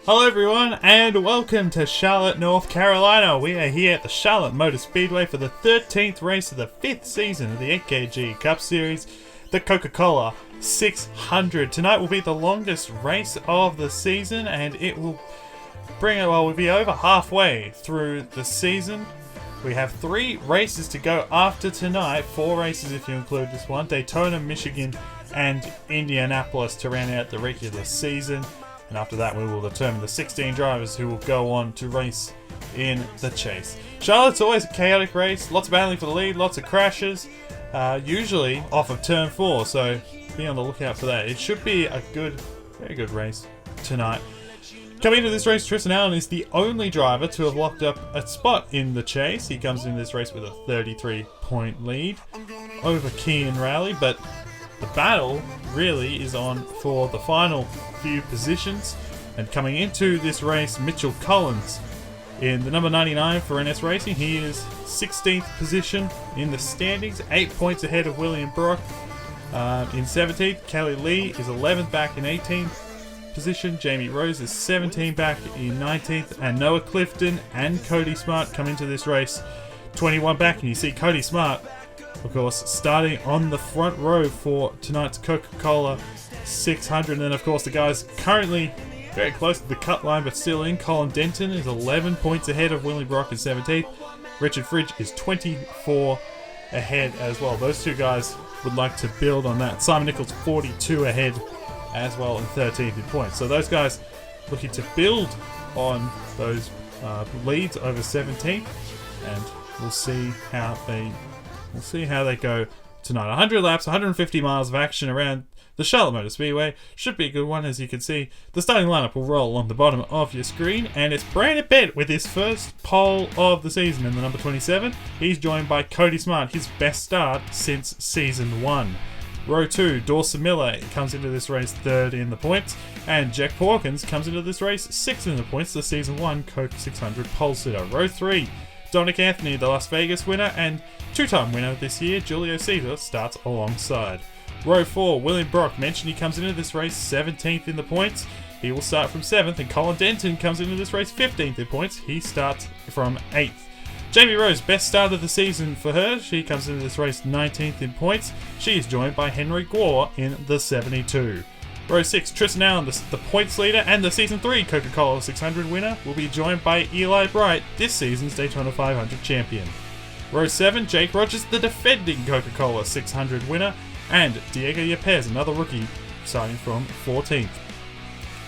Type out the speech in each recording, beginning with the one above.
Hello everyone and welcome to Charlotte, North Carolina. We are here at the Charlotte Motor Speedway for the 13th race of the 5th season of the AKG Cup Series, the Coca-Cola 600. Tonight will be the longest race of the season and it will we'll be over halfway through the season. We have 3 races to go after tonight, 4 races if you include this one, Daytona, Michigan and Indianapolis to round out the regular season. And after that we will determine the 16 drivers who will go on to race in the chase. Charlotte's always a chaotic race, lots of battling for the lead, lots of crashes, usually off of turn 4, so be on the lookout for that. It should be a very good race tonight. Coming into this race, Tristan Allen is the only driver to have locked up a spot in the chase. He comes into this race with a 33-point lead over Kian Rowley, but the battle really is on for the final few positions. And coming into this race, Mitchell Collins in the number 99 for NS Racing. He is 16th position in the standings, 8 points ahead of William Brock. In 17th, Kelly Lee is 11th back in 18th position. Jamie Rose is 17th back in 19th. And Noah Clifton and Cody Smart come into this race 21 back. And you see Cody Smart, of course, starting on the front row for tonight's Coca-Cola 600. And then, of course, the guys currently very close to the cut line, but still in. Colin Denton is 11 points ahead of Willie Brock in 17th. Richard Fridge is 24 ahead as well. Those two guys would like to build on that. Simon Nichols 42 ahead as well in 13th in points. So those guys looking to build on those leads over 17th, and we'll see how they go tonight. 100 laps, 150 miles of action around the Charlotte Motor Speedway. Should be a good one. As you can see, the starting lineup will roll along the bottom of your screen, and it's Brandon Bent with his first pole of the season in the number 27. He's joined by Cody Smart, his best start since season 1. Row 2, Dawson Miller comes into this race 3rd in the points, and Jack Hawkins comes into this race 6th in the points, the season 1 Coke 600 pole sitter. Row 3, Dominic Anthony, the Las Vegas winner and 2-time winner this year, Julio Cesar, starts alongside. Row 4, William Brock, mentioned he comes into this race 17th in the points. He will start from 7th, and Colin Denton comes into this race 15th in points. He starts from 8th. Jamie Rose, best start of the season for her. She comes into this race 19th in points. She is joined by Henry Gore in the 72. Row 6, Tristan Allen, the points leader and the Season 3 Coca-Cola 600 winner, will be joined by Eli Bright, this season's Daytona 500 champion. Row 7, Jake Rogers, the defending Coca-Cola 600 winner, and Diego Yepes, another rookie, starting from 14th.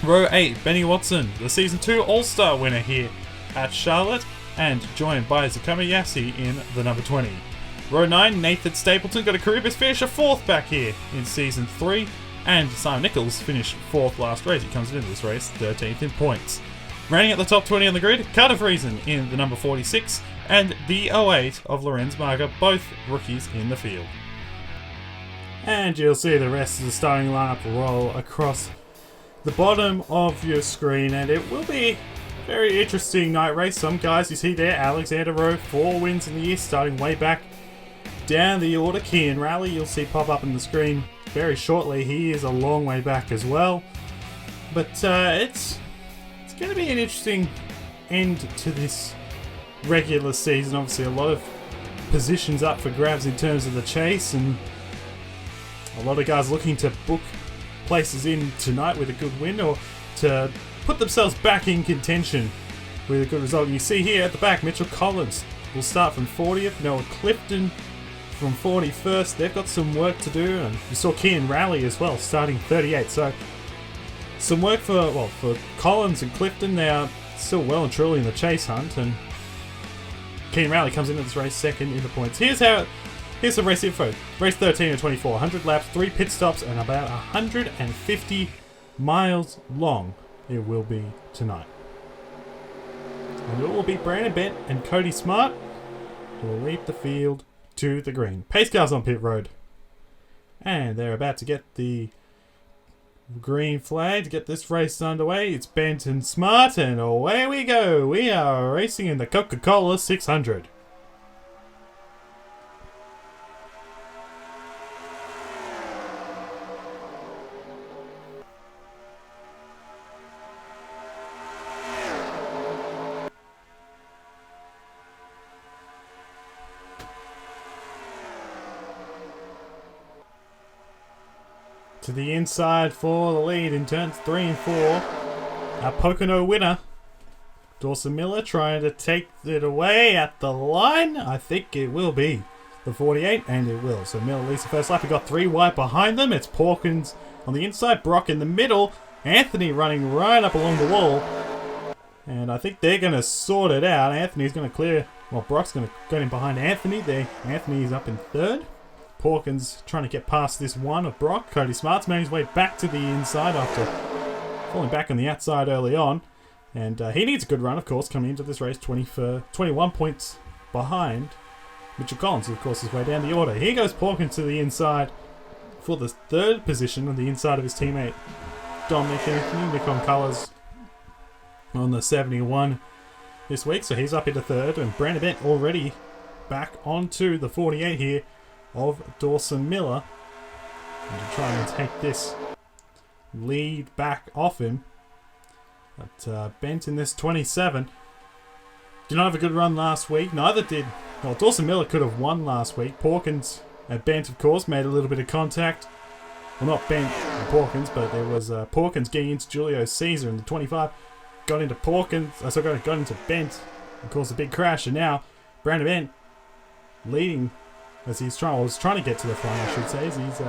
Row 8, Benny Watson, the Season 2 All-Star winner here at Charlotte, and joined by Zakoma Yassi in the number 20. Row 9, Nathan Stapleton got a career best finish, a 4th back here in Season 3. And Simon Nichols finished 4th last race. He comes into this race 13th in points. Running at the top 20 on the grid, Carter Friesen in the number 46 and the 08 of Lorenz Marga, both rookies in the field. And you'll see the rest of the starting lineup roll across the bottom of your screen, and it will be a very interesting night race. Some guys you see there, Alexander Rowe, 4 wins in the year, starting way back down the order. Kian Rowley you'll see pop up on the screen very shortly. He is a long way back as well. But it's going to be an interesting end to this regular season. Obviously a lot of positions up for grabs in terms of the chase, and a lot of guys looking to book places in tonight with a good win or to put themselves back in contention with a good result. And you see here at the back, Mitchell Collins will start from 40th. Noah Clifton from 41st. They've got some work to do, and you saw Kian Rowley as well starting 38th. So some work for Collins and Clifton. They are still well and truly in the chase hunt, and Kian Rowley comes into this race 2nd in the points. Here's some race info. Race 13 and 24, 100 laps, 3 pit stops, and about 150 miles long it will be tonight. And it will be Brandon Bent and Cody Smart who will lead the field to the green. Pace cars on pit road. And they're about to get the green flag to get this race underway. It's Bent and Smart, and away we go. We are racing in the Coca-Cola 600. to the inside for the lead in turns 3 and 4. Our Pocono winner, Dawson Miller, trying to take it away at the line. I think it will be the 48, and it will. So Miller leads the first lap. We've got 3 wide behind them. It's Porkins on the inside, Brock in the middle, Anthony running right up along the wall. And I think they're going to sort it out. Anthony's going to clear, well, Brock's going to get in behind Anthony there. Anthony's up in third. Porkins trying to get past this one of Brock. Cody Smart's made his way back to the inside after falling back on the outside early on. And he needs a good run, of course, coming into this race, 21 points behind. Mitchell Collins, of course, is way down the order. Here goes Porkins to the inside for the third position on the inside of his teammate Dominic Anthony. Nick on colours on the 71 this week, so he's up into third. And Brandon Bent already back onto the 48 here of Dawson Miller. And to try and take this lead back off him. But Bent in this 27 did not have a good run last week. Neither did... Well, Dawson Miller could have won last week. Porkins and Bent, of course, made a little bit of contact. Well, not Bent and Porkins, but there was Porkins getting into Julio Caesar in the 25. Got into Porkins, got into Bent, and caused a big crash. And now Brandon Bent leading as he's trying to get to the front, I should say, as he's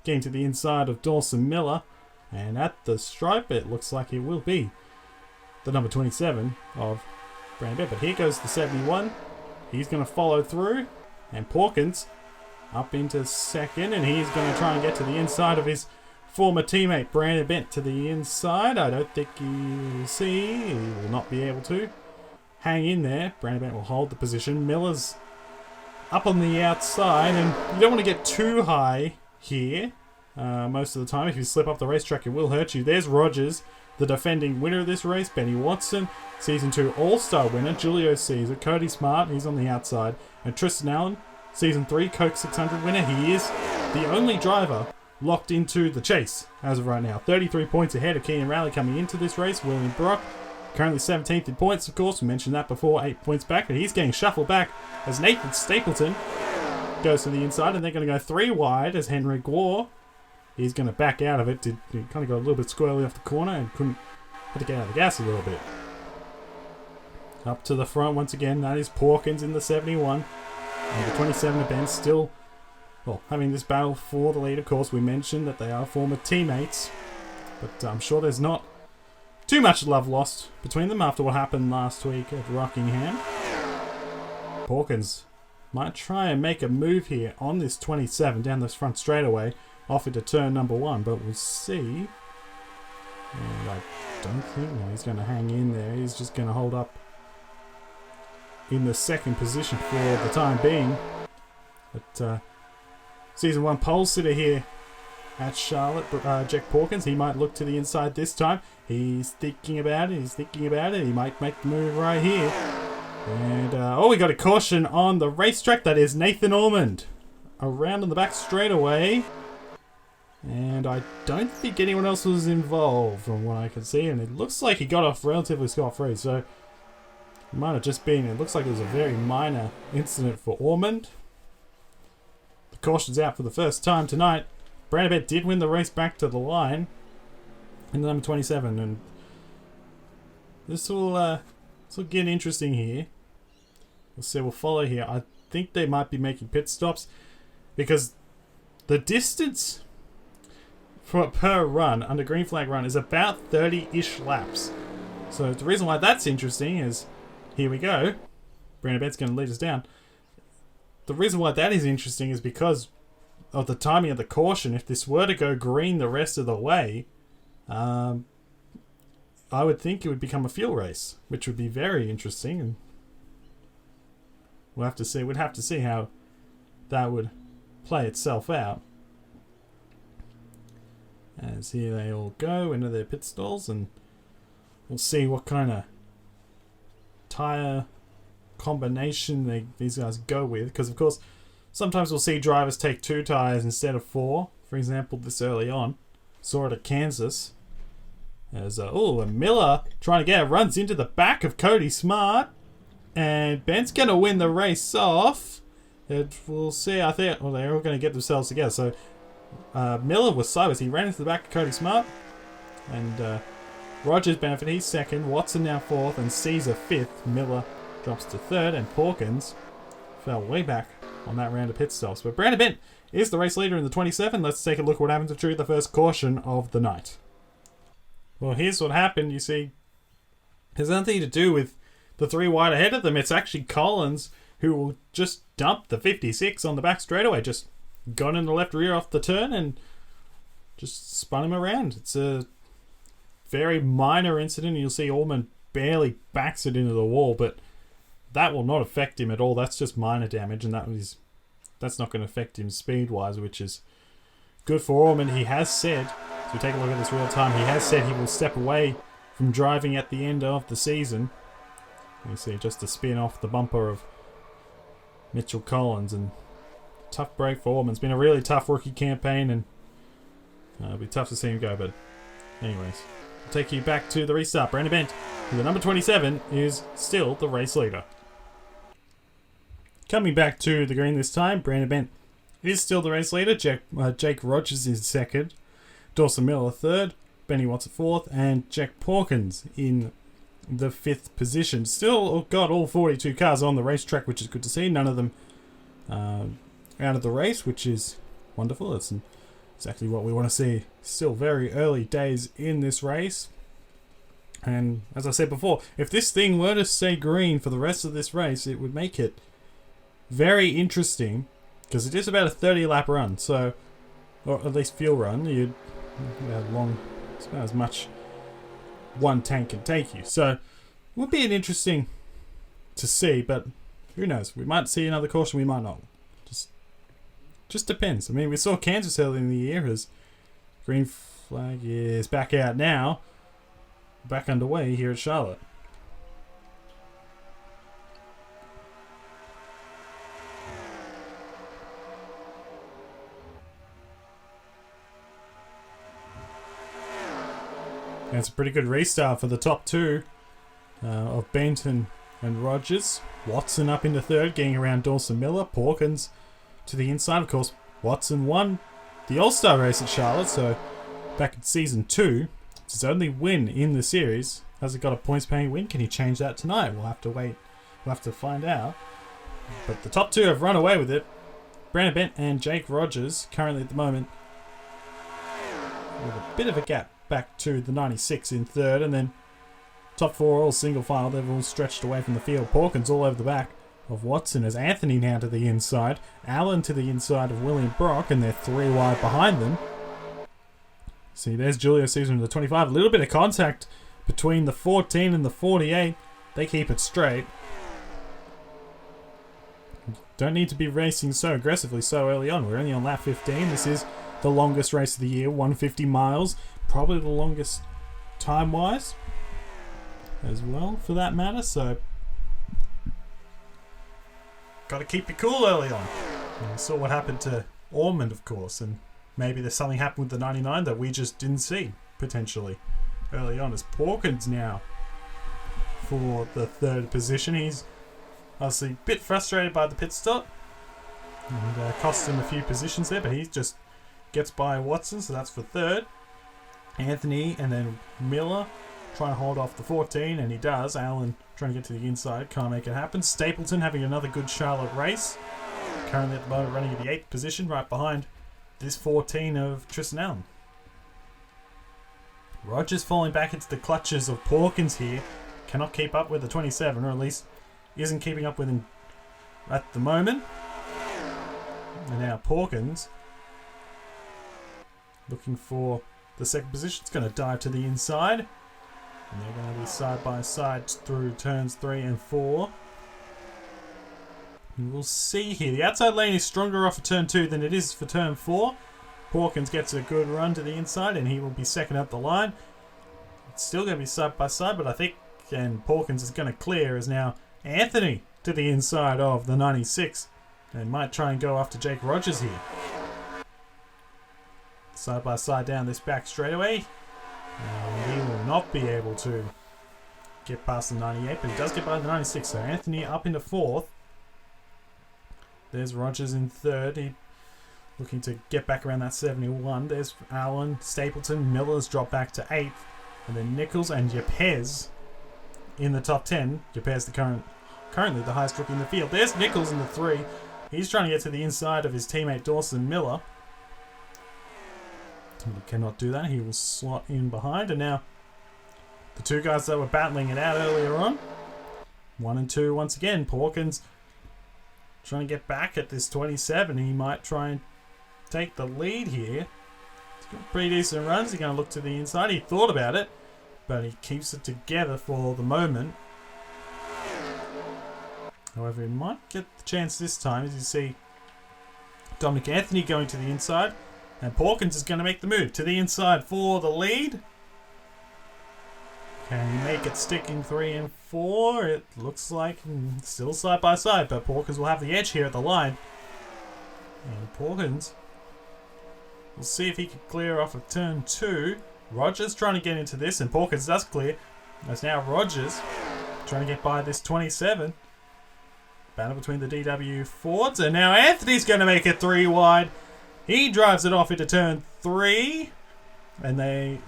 getting to the inside of Dawson Miller. And at the stripe, it looks like it will be the number 27 of Brandon Bent. But here goes the 71. He's going to follow through. And Porkins up into second. And he's going to try and get to the inside of his former teammate, Brandon Bent, to the inside. I don't think you will see. He will not be able to. Hang in there. Brandon Bent will hold the position. Miller's up on the outside. And you don't want to get too high here. Most of the time, if you slip up the racetrack, it will hurt you. There's Rogers, the defending winner of this race. Benny Watson, Season 2 All-Star winner. Julio Caesar. Cody Smart, he's on the outside. And Tristan Allen, Season 3 Coke 600 winner. He is the only driver locked into the chase as of right now. 33 points ahead of Keenan Rowley coming into this race. William Brock, currently 17th in points, of course. We mentioned that before, 8 points back. But he's getting shuffled back as Nathan Stapleton goes to the inside. And they're going to go 3 wide as Henry Gore, he's going to back out of it. He kind of got a little bit squirrely off the corner and had to get out of the gas a little bit. Up to the front once again, that is Porkins in the 71. And the 27 of Ben still, well, having this battle for the lead. Of course, we mentioned that they are former teammates. But I'm sure there's not too much love lost between them after what happened last week at Rockingham. Porkins might try and make a move here on this 27 down this front straightaway. Off into turn number 1, but we'll see. And I don't think he's going to hang in there. He's just going to hold up in the second position for the time being. But Season 1 pole sitter here at Charlotte, Jack Porkins. He might look to the inside this time. He's thinking about it. He might make the move right here. And we got a caution on the racetrack. That is Nathan Ormond around on the back straightaway. And I don't think anyone else was involved from what I can see. And it looks like he got off relatively scot-free. So it might have just been, it looks like it was a very minor incident for Ormond. The caution's out for the first time tonight. Brandon Bent did win the race back to the line in the number 27. And this will get interesting here. We'll follow here. I think they might be making pit stops because the distance per run under green flag run is about 30-ish laps. So the reason why that's interesting is, here we go. Brandon Bent's going to lead us down. The reason why that is interesting is because of the timing of the caution. If this were to go green the rest of the way, I would think it would become a fuel race, which would be very interesting. And we'd have to see how that would play itself out. As here they all go into their pit stalls, and we'll see what kind of tyre combination these guys go with. Because, of course, sometimes we'll see drivers take 2 tyres instead of 4. For example, this early on. Saw it at Kansas. As, and Miller trying to get runs into the back of Cody Smart. And Bent's going to win the race off. We'll see. I think, they're all going to get themselves together. So Miller was sideways. He ran into the back of Cody Smart. And Rogers benefit. He's second. Watson now fourth. And Caesar fifth. Miller drops to third. And Hawkins fell way back on that round of pit stops. But Brandon Bent is the race leader in the 27. Let's take a look at what happens to the first caution of the night. Well, here's what happened. You see, it has nothing to do with the three wide ahead of them. It's actually Collins who will just dump the 56 on the back straightaway. Just got in the left rear off the turn and just spun him around. It's a very minor incident. You'll see Allman barely backs it into the wall, but that will not affect him at all. That's just minor damage, and that's not going to affect him speed-wise, which is good for Allman. He has said, so we take a look at this real time, he has said he will step away from driving at the end of the season. You see just a spin off the bumper of Mitchell Collins, and tough break for Allman. It's been a really tough rookie campaign, and it'll be tough to see him go, but anyways, I'll take you back to the restart. Brandon Bent, the number 27, is still the race leader. Coming back to the green this time, Brandon Bent is still the race leader. Jake Rogers is second. Dawson Miller third. Benny Watson fourth. And Jack Hawkins in the fifth position. Still got all 42 cars on the racetrack, which is good to see. None of them out of the race, which is wonderful. It's exactly what we want to see. Still very early days in this race. And as I said before, if this thing were to stay green for the rest of this race, it would make it very interesting, because it is about a 30 lap run, so, or at least fuel run. You'd have long, it's about as much one tank can take you. So it would be an interesting to see, but who knows? We might see another caution, we might not. Just depends. I mean, we saw Kansas early in the year as green flag is back out now, back underway here at Charlotte. And it's a pretty good restart for the top two of Benton and Rogers. Watson up into third, getting around Dawson Miller. Hawkins to the inside. Of course, Watson won the All-Star race at Charlotte, so back in Season 2. It's his only win in the series. Has he got a points-paying win? Can he change that tonight? We'll have to wait. We'll have to find out. But the top two have run away with it. Brandon Bent and Jake Rogers, currently at the moment, with a bit of a gap back to the 96 in third, and then top four all single file. They've all stretched away from the field. Hawkins all over the back of Watson as Anthony now to the inside. Allen to the inside of William Brock, and they're three wide behind them. See, there's Julio Caesar in the 25. A little bit of contact between the 14 and the 48. They keep it straight. Don't need to be racing so aggressively so early on. We're only on lap 15. This is the longest race of the year, 150 miles. Probably the longest time-wise as well, for that matter. So, got to keep it cool early on. And we saw what happened to Ormond, of course, and maybe there's something happened with the 99 that we just didn't see, potentially, early on. As Hawkins now for the third position. He's obviously a bit frustrated by the pit stop, and cost him a few positions there, but he just gets by Watson, so that's for third. Anthony and then Miller trying to hold off the 14, and he does. Allen trying to get to the inside, can't make it happen. Stapleton having another good Charlotte race. Currently at the moment running in the 8th position, right behind this 14 of Tristan Allen. Rogers falling back into the clutches of Hawkins here. Cannot keep up with the 27, or at least isn't keeping up with him at the moment. And now Hawkins looking for the second position. It's going to dive to the inside. And they're going to be side by side through turns 3 and 4. And we'll see here. The outside lane is stronger off of turn 2 than it is for turn 4. Hawkins gets a good run to the inside, and he will be second up the line. It's still going to be side by side, but I think, and Hawkins is going to clear, as now Anthony to the inside of the 96. And might try and go after Jake Rogers here. Side by side down this back straightaway. He will not be able to get past the 98, but he does get by the 96. So Anthony up into 4th. There's Rogers in 3rd. He looking to get back around that 71. There's Allen, Stapleton, Miller's dropped back to 8th. And then Nichols and Yepes in the top 10. Yepes currently the highest rookie in the field. There's Nichols in the 3. He's trying to get to the inside of his teammate Dawson Miller. He cannot do that. He will slot in behind. And now the two guys that were battling it out earlier on. 1 and 2 once again. Pawkins trying to get back at this 27. He might try and take the lead here. He's got pretty decent runs. He's going to look to the inside. He thought about it, but he keeps it together for the moment. However, he might get the chance this time, as you see Dominic Anthony going to the inside. And Pawkins is going to make the move to the inside for the lead. Can he make it stick in 3 and 4? It looks like still side by side, but Pawkins will have the edge here at the line. And Pawkins, we'll see if he can clear off of turn 2. Rogers trying to get into this, and Pawkins does clear. That's now Rogers trying to get by this 27. Battle between the DW Fords, and now Anthony's going to make it 3 wide. He drives it off into turn 3, and maybe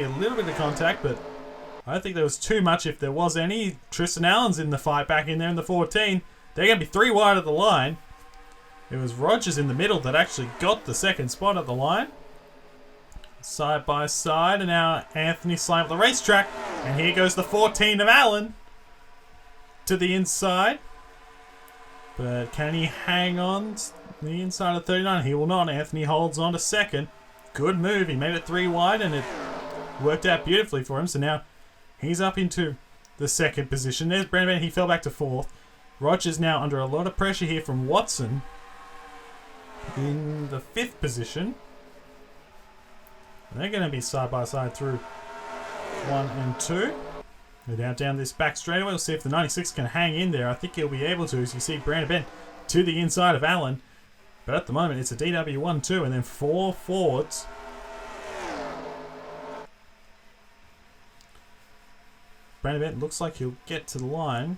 a little bit of contact, but I don't think there was too much if there was any. Tristan Allen's in the fight back in there in the 14. They're going to be 3 wide of the line. It was Rogers in the middle that actually got the second spot at the line. Side by side, and now Anthony slammed the racetrack, and here goes the 14 of Allen to the inside. But can he hang on to the inside of 39? He will not. Anthony holds on to second. Good move. He made it 3 wide, and it worked out beautifully for him. So now he's up into the second position. There's Brandon. He fell back to 4th. Rogers now under a lot of pressure here from Watson in the 5th position. They're going to be side by side through 1 and 2. We're now down this back straightaway. We'll see if the 96 can hang in there. I think he'll be able to, as you see Brandon Bent to the inside of Allen. But at the moment, it's a DW1-2 and then 4 forwards. Brandon Bent looks like he'll get to the line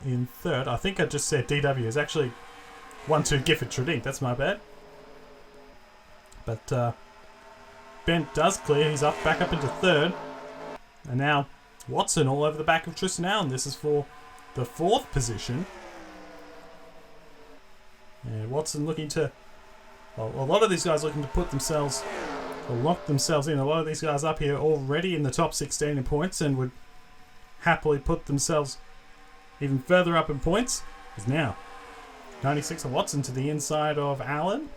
in 3rd. I think I just said DW. It's actually 1-2 Gifford Tradique. That's my bad. But Bent does clear. He's back up into 3rd. And now Watson all over the back of Tristan Allen. This is for the 4th position. And Watson looking to... Well, a lot of these guys looking to put themselves... or lock themselves in. A lot of these guys up here already in the top 16 in points and would happily put themselves even further up in points. Is now 96 of Watson to the inside of Allen.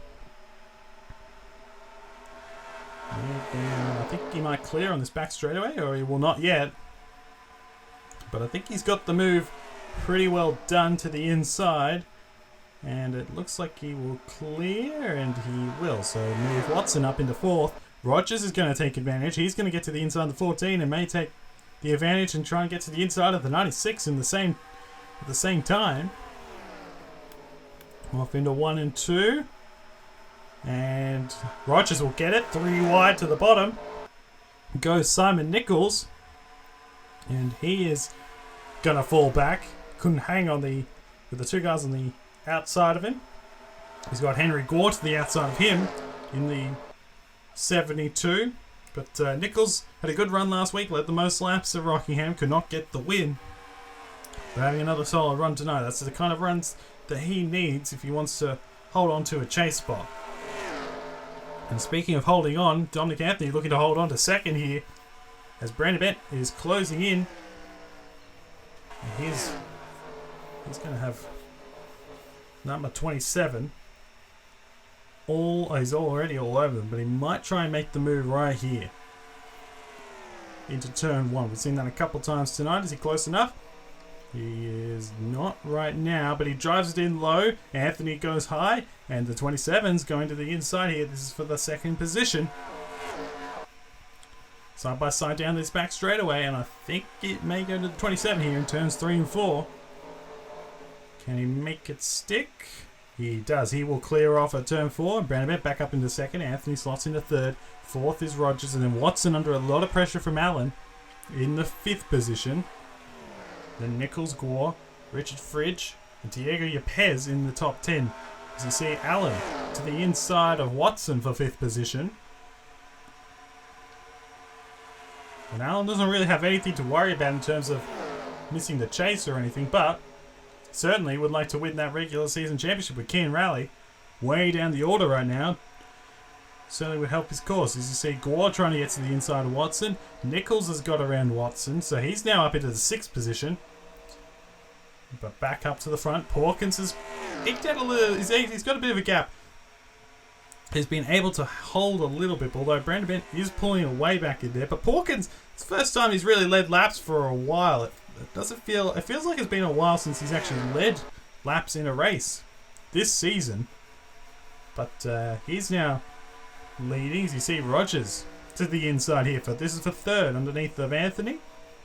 And I think he might clear on this back straightaway, or he will not yet. But I think he's got the move pretty well done to the inside. And it looks like he will clear, and he will. So move Watson up into 4th. Rogers is going to take advantage. He's going to get to the inside of the 14 and may take the advantage and try and get to the inside of the 96 at the same time. Off into 1 and 2. And Rogers will get it. 3 wide to the bottom. Goes Simon Nichols. And he is going to fall back. Couldn't hang on with the 2 guys on the outside of him. He's got Henry Gore to the outside of him in the 72. But Nichols had a good run last week. Led the most laps at Rockingham. Could not get the win. But having another solid run tonight. That's the kind of runs that he needs if he wants to hold on to a chase spot. And speaking of holding on, Dominic Anthony looking to hold on to second here as Brandon Bent is closing in. And he's going to have number 27. He's already all over them, but he might try and make the move right here into turn 1. We've seen that a couple times tonight. Is he close enough? He is not right now, but he drives it in low. Anthony goes high, and the 27's going to the inside here. This is for the 2nd position. Side by side down this back straightaway, and I think it may go to the 27 here in turns 3 and 4. Can he make it stick? He does. He will clear off at turn 4. Brandon back up into 2nd. Anthony slots into 3rd. 4th is Rogers, and then Watson under a lot of pressure from Allen in the 5th position. Then Nichols, Gore, Richard Fridge, and Diego Yepes in the top 10. As you see, Allen to the inside of Watson for 5th position. And Allen doesn't really have anything to worry about in terms of missing the chase or anything, but certainly would like to win that regular season championship with Keen Rally. Way down the order right now. Certainly would help his cause. As you see, Gore trying to get to the inside of Watson. Nichols has got around Watson, so he's now up into the 6th position. But back up to the front. Pawkins has eked out a little. He's got a bit of a gap. He's been able to hold a little bit, although Brandon Bent is pulling away back in there. But Pawkins, it's the first time he's really led laps for a while. It feels like it's been a while since he's actually led laps in a race this season. But he's now leading. As you see, Rogers to the inside here. This is for 3rd underneath of Anthony.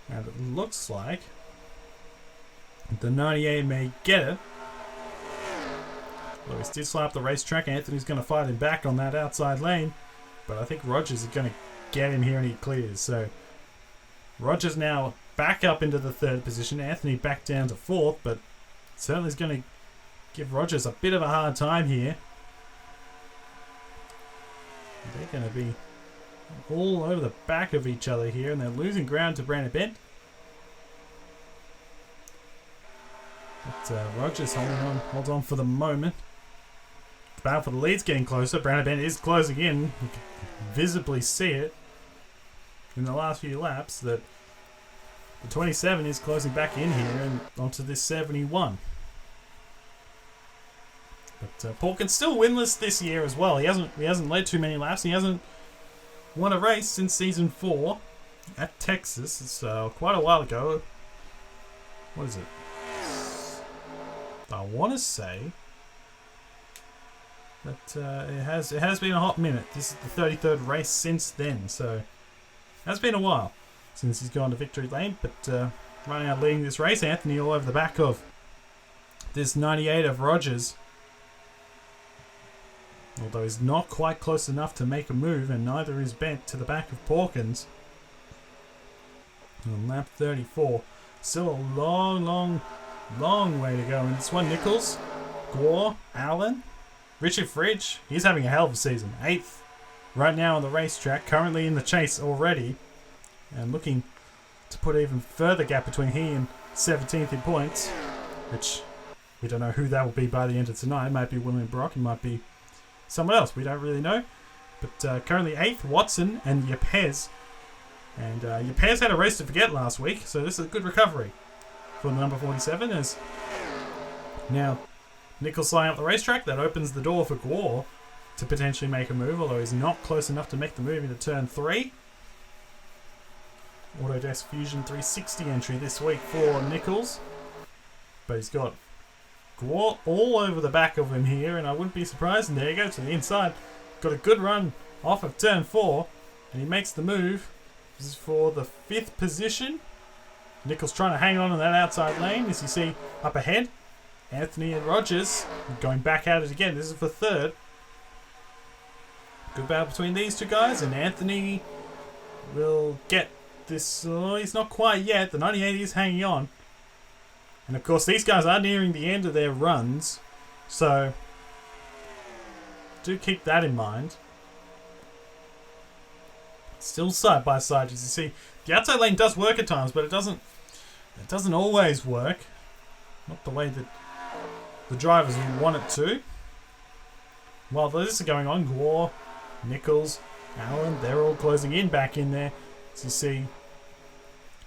And it looks like the 98 may get it. Well, he's did slap the racetrack. Anthony's going to fight him back on that outside lane. But I think Rogers is going to get him here and he clears. So Rogers now back up into the 3rd position. Anthony back down to 4th. But certainly is going to give Rogers a bit of a hard time here. They're going to be all over the back of each other here. And they're losing ground to Brandon Bent. But Rogers holds on for the moment. The battle for the lead's getting closer. Brandon Bent is closing in. You can visibly see it in the last few laps that the 27 is closing back in here and onto this 71. But Pawkins still winless this year as well. He hasn't led too many laps. He hasn't won a race since season 4 at Texas. It's quite a while ago. What is it? I want to say that it has been a hot minute. This is the 33rd race since then, so it has been a while since he's gone to victory lane. But running out leading this race, Anthony all over the back of this 98 of Rogers. Although he's not quite close enough to make a move, and neither is Bent to the back of Pawkins. On lap 34, still a long way to go. And this one, Nichols, Gore, Allen, Richard Fridge, he's having a hell of a season. 8th right now on the racetrack, currently in the chase already. And looking to put even further gap between he and 17th in points. Which, we don't know who that will be by the end of tonight. It might be William Brock, it might be someone else, we don't really know. But currently 8th, Watson and Yepes. And Yepes had a race to forget last week, so this is a good recovery for the number 47. As now Nichols sliding up the racetrack, that opens the door for Gore to potentially make a move, although he's not close enough to make the move into turn 3. Autodesk Fusion 360 entry this week for Nichols. But he's got Gore all over the back of him here, and I wouldn't be surprised. And there you go, to the inside. Got a good run off of turn 4, and he makes the move. This is for the 5th position. Nichols trying to hang on in that outside lane, as you see up ahead. Anthony and Rogers going back at it again. This is for 3rd. Good battle between these two guys, and Anthony will get this. Oh, he's not quite yet. The 98 is hanging on. And of course, these guys are nearing the end of their runs, so do keep that in mind. Still side by side, as you see. The outside lane does work at times, but it doesn't always work. Not the way that the drivers want it to. While this is going on, Gore, Nichols, Allen, they're all closing in back in there. As you see,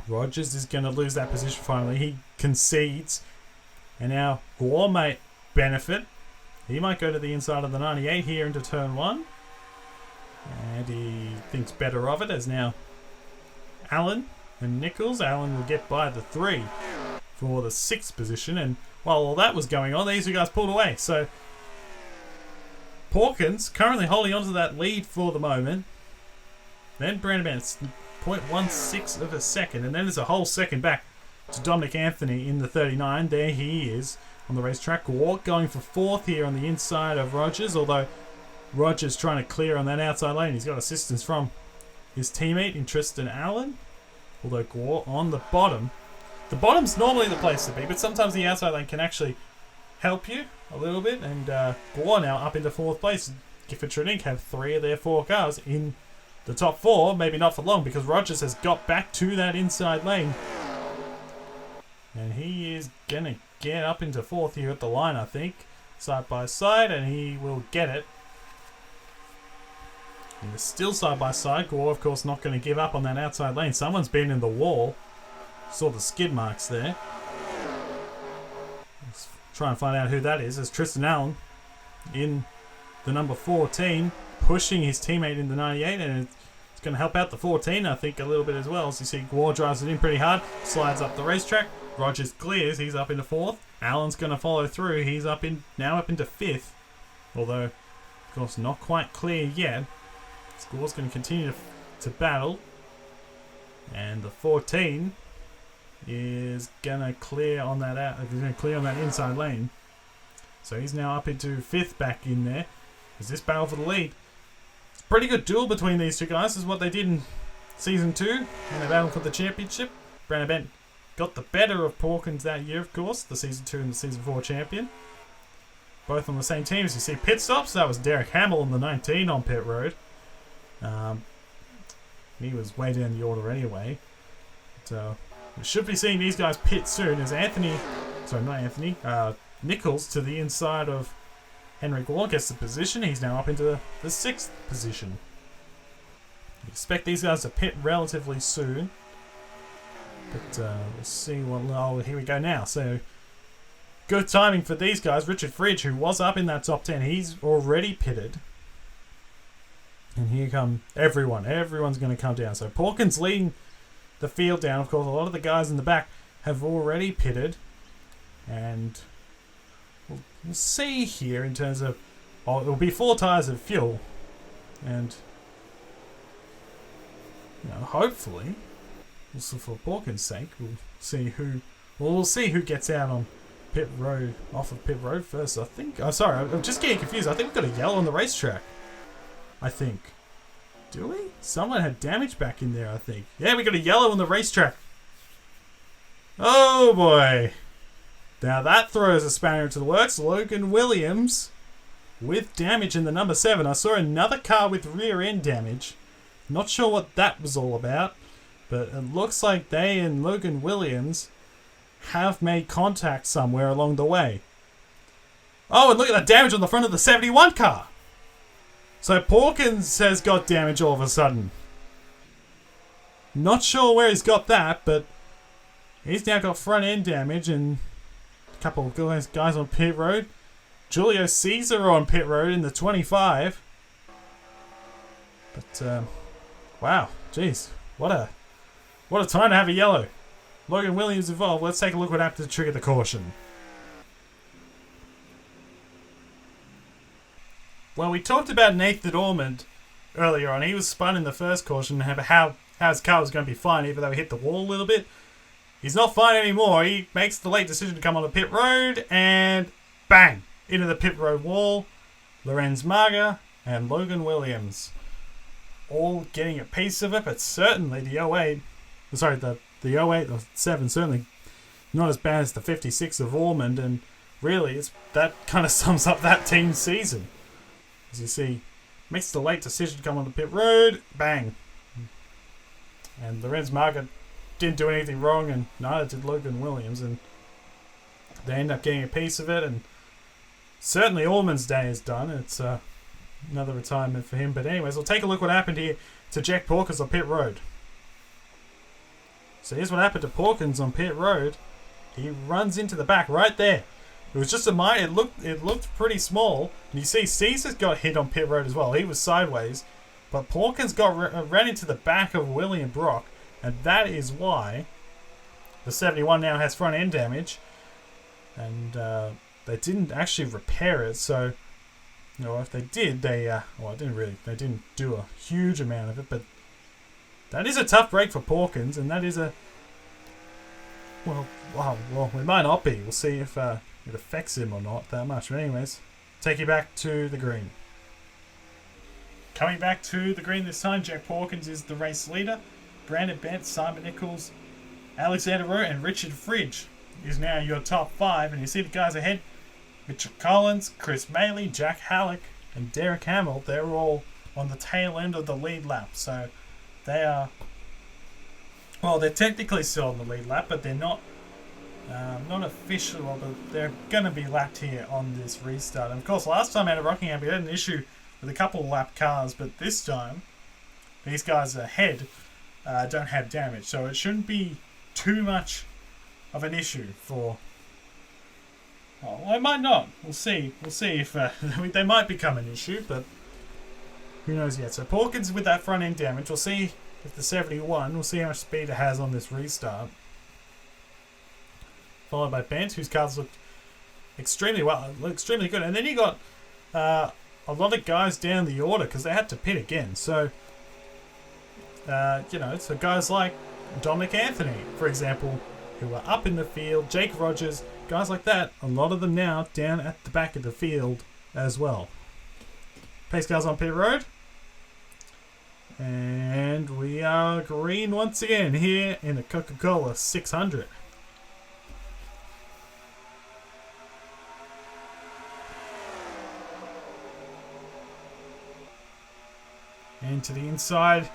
Rogers is going to lose that position finally. He concedes. And now Gore might benefit. He might go to the inside of the 98 here into turn 1. And he thinks better of it, as now Allen and Nichols. Allen will get by the 3 for the 6th position. And while all that was going on, these two guys pulled away. So Pawkins currently holding on to that lead for the moment. Then Brandon Bent, 0.16 of a second. And then there's a whole second back to Dominic Anthony in the 39. There he is on the racetrack. Walk going for 4th here on the inside of Rogers, although Rogers trying to clear on that outside lane. He's got assistance from his teammate in Tristan Allen. Although Gore on the bottom. The bottom's normally the place to be, but sometimes the outside lane can actually help you a little bit. And Gore now up into 4th place. Gifford Trinink have 3 of their 4 cars in the top 4. Maybe not for long because Rogers has got back to that inside lane. And he is going to get up into 4th here at the line, I think. Side by side, and he will get it. And it's still side by side. Gore, of course, not going to give up on that outside lane. Someone's been in the wall. Saw the skid marks there. Let's try and find out who that is. It's Tristan Allen in the number 14, pushing his teammate in the 98, and it's going to help out the 14, I think, a little bit as well. As you see, Gore drives it in pretty hard, slides up the racetrack. Rogers clears. He's up into 4th. Allen's going to follow through. He's now up into 5th, although, of course, not quite clear yet. Gore's going to continue to battle, and the 14 is going to clear on that inside lane. So he's now up into 5th back in there. Is this battle for the lead? It's a pretty good duel between these two guys. This is what they did in Season 2 when they battled for the championship. Brandon Bent got the better of Porkins that year, of course, the Season 2 and the Season 4 champion. Both on the same team. As you see, pit stops. That was Derek Hamill on the 19 on pit road. He was way down the order anyway. So we should be seeing these guys pit soon as Nichols to the inside of Henry Gore gets the position. He's now up into the 6th position. We expect these guys to pit relatively soon. But we'll see what... Oh, here we go now. So good timing for these guys. Richard Fridge, who was up in that top 10, he's already pitted. And here come everyone. Everyone's going to come down. So Porkins leading the field down. Of course, a lot of the guys in the back have already pitted. And we'll see here in terms of... Oh, it'll be 4 tyres of fuel. And, hopefully, also for Porkins' sake, we'll see who gets out on pit road, off of pit road first, I think. Oh, sorry, I'm just getting confused. I think we've got a yellow on the racetrack. I think. Do we? Someone had damage back in there, I think. Yeah, we got a yellow on the racetrack. Oh boy. Now that throws a spanner into the works. Logan Williams with damage in the number 7. I saw another car with rear end damage. Not sure what that was all about. But it looks like they and Logan Williams have made contact somewhere along the way. Oh, and look at that damage on the front of the 71 car. So Porkins has got damage all of a sudden. Not sure where he's got that, but he's now got front end damage and a couple of guys on pit road. Julio Caesar on pit road in the 25. But wow, jeez, what a time to have a yellow. Logan Williams involved. Let's take a look what happened to trigger the caution. Well, we talked about Nathan Ormond earlier on. He was spun in the first caution, how his car was going to be fine, even though he hit the wall a little bit. He's not fine anymore. He makes the late decision to come on the pit road, and bang! Into the pit road wall. Lorenz Marga and Logan Williams all getting a piece of it, but certainly the 08, sorry, the 08 or 7, certainly not as bad as the 56 of Ormond, and really that kind of sums up that team's season. As you see, makes the late decision to come on the pit road, bang. And Lorenz Marga didn't do anything wrong, and neither did Logan Williams, and they end up getting a piece of it, and certainly Ormond's day is done. It's another retirement for him. But anyways, we'll take a look what happened here to Jack Porkins on pit road. So here's what happened to Porkins on pit road. He runs into the back right there. It was just it looked pretty small. And you see Caesar's got hit on pit road as well. He was sideways. But Porkins ran into the back of William Brock. And that is why the 71 now has front end damage. And they didn't actually repair it. So, if they did, they didn't do a huge amount of it. But that is a tough break for Porkins. And that is well, it might not be. We'll see if it affects him or not that much. But anyways, take you back to the green. Coming back to the green this time, Jack Porkins is the race leader. Brandon Bent, Simon Nichols, Alexander Rowe, and Richard Fridge is now your top 5. And you see the guys ahead, Mitchell Collins, Chris Maley, Jack Halleck, and Derek Hamill, they're all on the tail end of the lead lap. So they are, well, they're technically still on the lead lap, but they're not official, but they're going to be lapped here on this restart. And of course, last time out of Rockingham, we had an issue with a couple of lap cars, but this time, these guys ahead don't have damage. So it shouldn't be too much of an issue for... Well, it might not. We'll see. We'll see if they might become an issue, but who knows yet. So Porkins with that front end damage. We'll see if the 71, we'll see how much speed it has on this restart. Followed by Bent, whose cars looked extremely good. And then you got a lot of guys down the order because they had to pit again. So, so guys like Dominic Anthony, for example, who were up in the field, Jake Rogers, guys like that, a lot of them now down at the back of the field as well. Pace cars on pit road. And we are green once again here in the Coca-Cola 600. And to the inside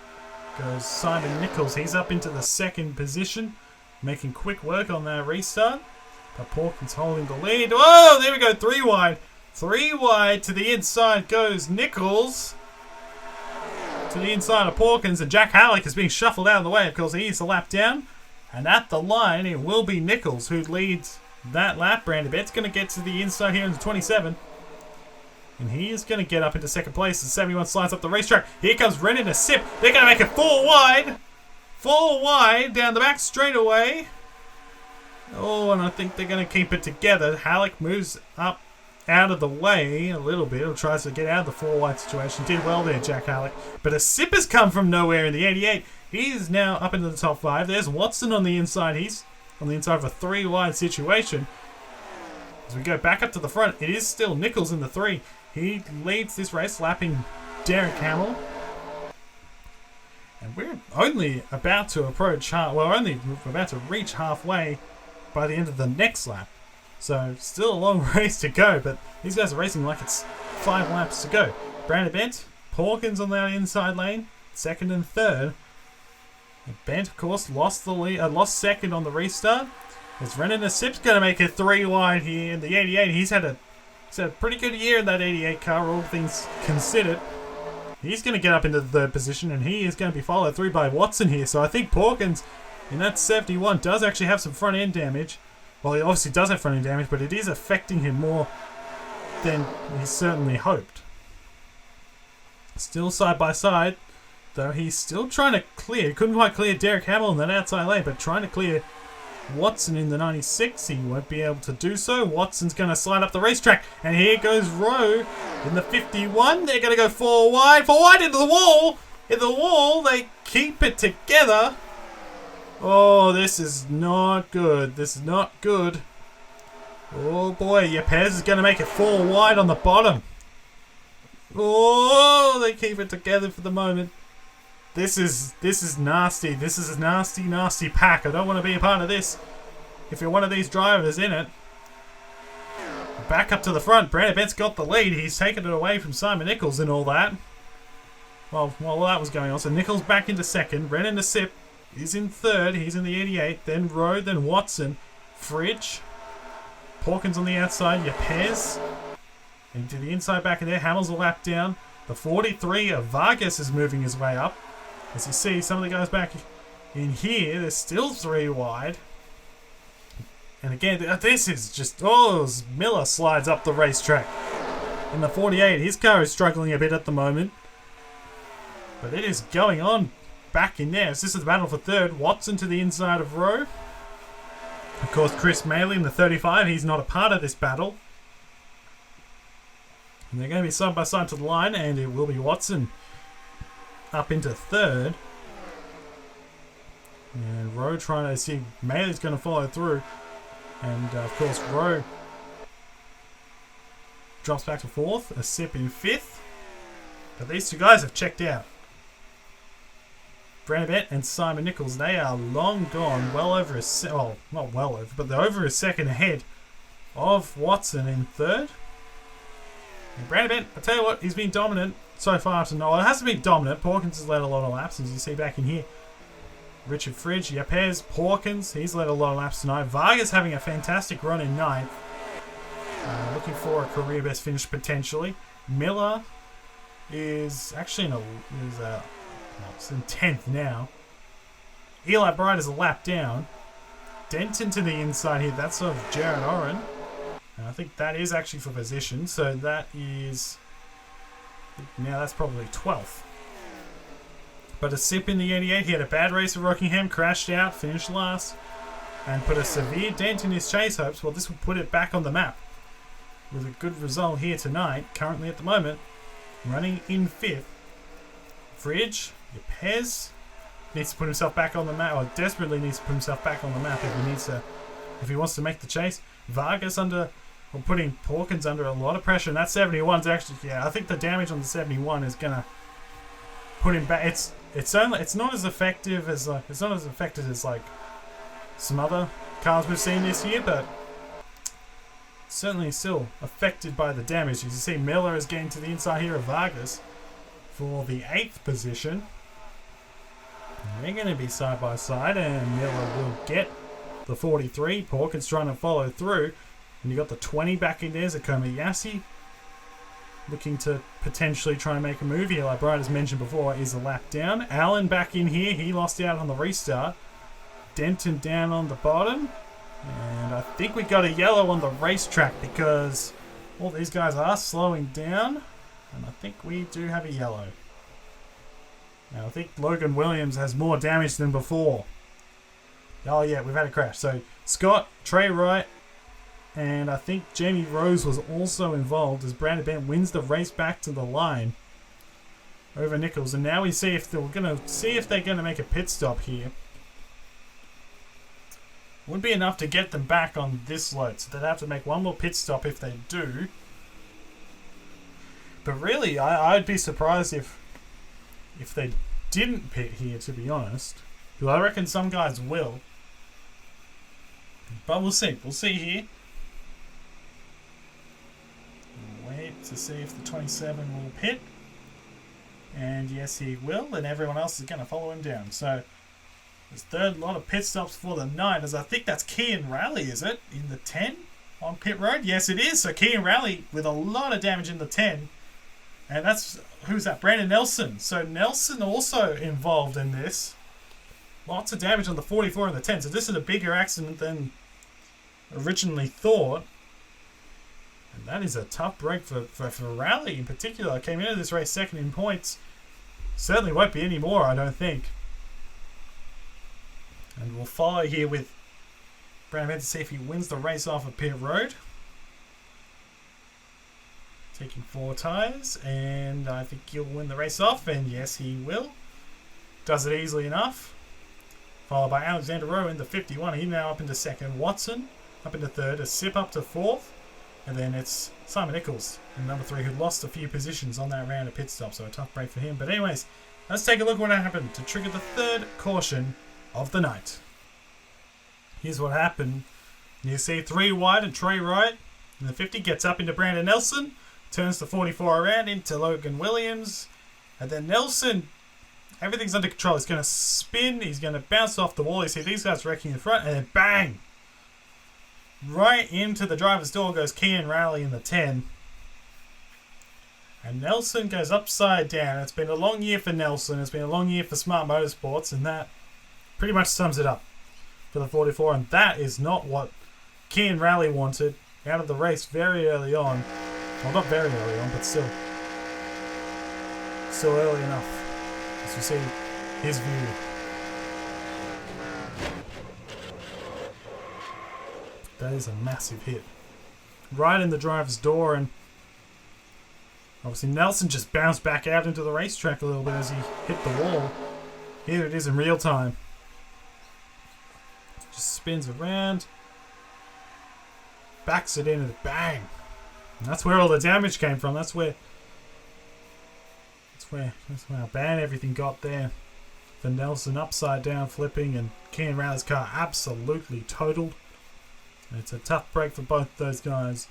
goes Simon Nichols. He's up into the second position, making quick work on that restart. But Porkins holding the lead. Whoa, there we go, 3 wide. 3 wide to the inside goes Nichols. To the inside of Porkins, and Jack Halleck is being shuffled out of the way. Of course, he's a lap down. And at the line, it will be Nichols who leads that lap. Brandon Bett's going to get to the inside here in the 27. And he is going to get up into second place as 71 slides up the racetrack. Here comes Ren in a sip. They're going to make it 4 wide. 4 wide down the back straightaway. Oh, and I think they're going to keep it together. Halleck moves up out of the way a little bit. He tries to get out of the 4 wide situation. Did well there, Jack Halleck. But a sip has come from nowhere in the 88. He's now up into the top 5. There's Watson on the inside. He's on the inside of a 3 wide situation. As we go back up to the front, it is still Nichols in the 3. He leads this race, lapping Derek Hamill. And we're only about to approach, we're about to reach halfway by the end of the next lap. So, still a long race to go, but these guys are racing like it's 5 laps to go. Brandon Bent, Porkins on the inside lane, second and third. And Bent, of course, lost second on the restart. As Renan Asip's going to make it 3 wide here in the 88. He's had a pretty good year in that 88 car, all things considered. He's going to get up into the 3rd position, and he is going to be followed through by Watson here. So I think Porkins in that 71 does actually have some front end damage. Well, he obviously does have front end damage, but it is affecting him more than he certainly hoped. Still side by side, though he's still trying to clear. He couldn't quite clear Derek Hamill in that outside lane, but trying to clear Watson in the 96. He won't be able to do so. Watson's going to slide up the racetrack, and here goes Rowe in the 51. They're going to go 4 wide. 4 wide into the wall. In the wall, they keep it together. Oh, this is not good. This is not good. Oh boy, Yepes is going to make it 4 wide on the bottom. Oh, they keep it together for the moment. This is nasty. This is a nasty, nasty pack. I don't want to be a part of this. If you're one of these drivers in it. Back up to the front. Brandon Bent's got the lead. He's taken it away from Simon Nichols and all that. Well, while that was going on. So Nichols back into second. Renan Asip is in third. He's in the 88. Then Rowe. Then Watson. Fridge. Porkins on the outside. Yepes. Into the inside back in there. Hamill's a lap down. The 43 of Vargas is moving his way up. As you see, some of the guys back in here, they're still 3 wide. And again, this is just... Oh, Miller slides up the racetrack. In the 48, his car is struggling a bit at the moment. But it is going on back in there. So this is the battle for third. Watson to the inside of Rowe. Of course, Chris Maley in the 35. He's not a part of this battle. And they're going to be side by side to the line, and it will be Watson up into third. And Rowe trying to see Maley's going to follow through. And of course, Rowe drops back to fourth, a sip in fifth. But these 2 guys have checked out. Brandon Bent and Simon Nichols, they are long gone, well over a not well over, but they're over a second ahead of Watson in third. And Brandon Bent, I tell you what, he's been dominant so far tonight. Well, it hasn't been dominant. Pawkins has led a lot of laps, as you see back in here. Richard Fridge, Yepes, Pawkins, he's led a lot of laps tonight. Vargas having a fantastic run in ninth. Looking for a career best finish potentially. Miller is actually it's in 10th now. Eli Bright is a lap down. Denton to the inside here. That's of Jared Oren. And I think that is actually for position. So that is... Now that's probably 12th. But a sip in the 88. He had a bad race at Rockingham. Crashed out. Finished last. And put a severe dent in his chase hopes. Well, this will put it back on the map. With a good result here tonight. Currently at the moment. Running in 5th. Fridge. Pez. Needs to put himself back on the map. Or desperately needs to put himself back on the map if he wants to make the chase. Vargas putting Pawkins under a lot of pressure, and that 71's actually, I think the damage on the 71 is gonna put him back. It's not as effective as like some other cars we've seen this year, but certainly still affected by the damage. As you see, Miller is getting to the inside here of Vargas for the 8th position. They're going to be side by side, and Miller will get the 43. Pawkins trying to follow through. And you got the 20 back in there. Zakomayasi looking to potentially try and make a move here. Like Brian has mentioned before, is a lap down. Allen back in here. He lost out on the restart. Denton down on the bottom. And I think we got a yellow on the racetrack because all these guys are slowing down. And I think we do have a yellow. Now I think Logan Williams has more damage than before. Oh yeah, we've had a crash. So Scott, Trey Wright, and I think Jamie Rose was also involved as Brandon Bent wins the race back to the line over Nichols. And now we see if they're going to make a pit stop here. Would be enough to get them back on this load. So they'd have to make one more pit stop if they do. But really, I'd be surprised if they didn't pit here, to be honest. Because I reckon some guys will. But we'll see. We'll see here. Wait to see if the 27 will pit. And yes, he will. And everyone else is going to follow him down. So there's third lot of pit stops for the night. As I think that's Kean Rally, is it? In the 10 on pit road? Yes, it is. So Kean Rally with a lot of damage in the 10. And that's... Who's that? Brandon Nelson. So Nelson also involved in this. Lots of damage on the 44 and the 10. So this is a bigger accident than originally thought. And that is a tough break for Rally in particular. Came into this race second in points. Certainly won't be any more, I don't think. And we'll follow here with Brandon to see if he wins the race off of pit road. Taking 4 tyres, and I think he'll win the race off, and yes, he will. Does it easily enough. Followed by Alexander Rowe in the 51. He's now up into second. Watson up into third. A sip up to fourth. And then it's Simon Nichols in number 3, who lost a few positions on that round of pit stop, so a tough break for him. But anyways, let's take a look at what happened to trigger the 3rd caution of the night. Here's what happened. You see 3 wide and Trey Wright in the 50 gets up into Brandon Nelson. Turns the 44 around into Logan Williams. And then Nelson, everything's under control. He's going to spin. He's going to bounce off the wall. You see these guys wrecking in front. And then bang! Right into the driver's door goes Kean Rally in the 10. And Nelson goes upside down. It's been a long year for Nelson. It's been a long year for Smart Motorsports. And that pretty much sums it up for the 44. And that is not what Kean Rally wanted out of the race very early on. Well, not very early on, but still early enough. As you see his view. That is a massive hit. Right in the driver's door, and obviously Nelson just bounced back out into the racetrack a little bit as he hit the wall. Here it is in real time. Just spins around. Backs it in and bang! And that's where all the damage came from. That's where how bad everything got there. For Nelson upside down flipping, and Kean Rally's car absolutely totaled. It's a tough break for both those guys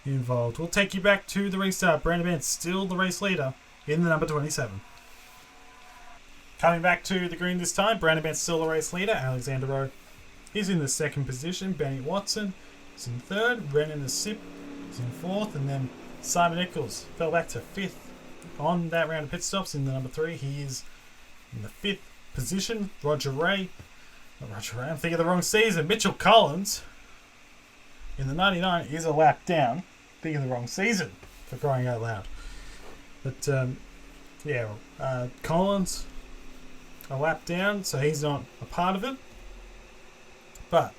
involved. We'll take you back to the restart. Brandon Bent still the race leader in the number 27. Coming back to the green this time, Brandon Bent still the race leader. Alexander Rowe is in the second position. Benny Watson is in third. Renan Sip is in fourth. And then Simon Nichols fell back to fifth on that round of pit stops in the number 3. He is in the fifth position. I'm thinking of the wrong season. Mitchell Collins in the 99 is a lap down. Thinking of the wrong season, for crying out loud. But Collins a lap down, so he's not a part of it. But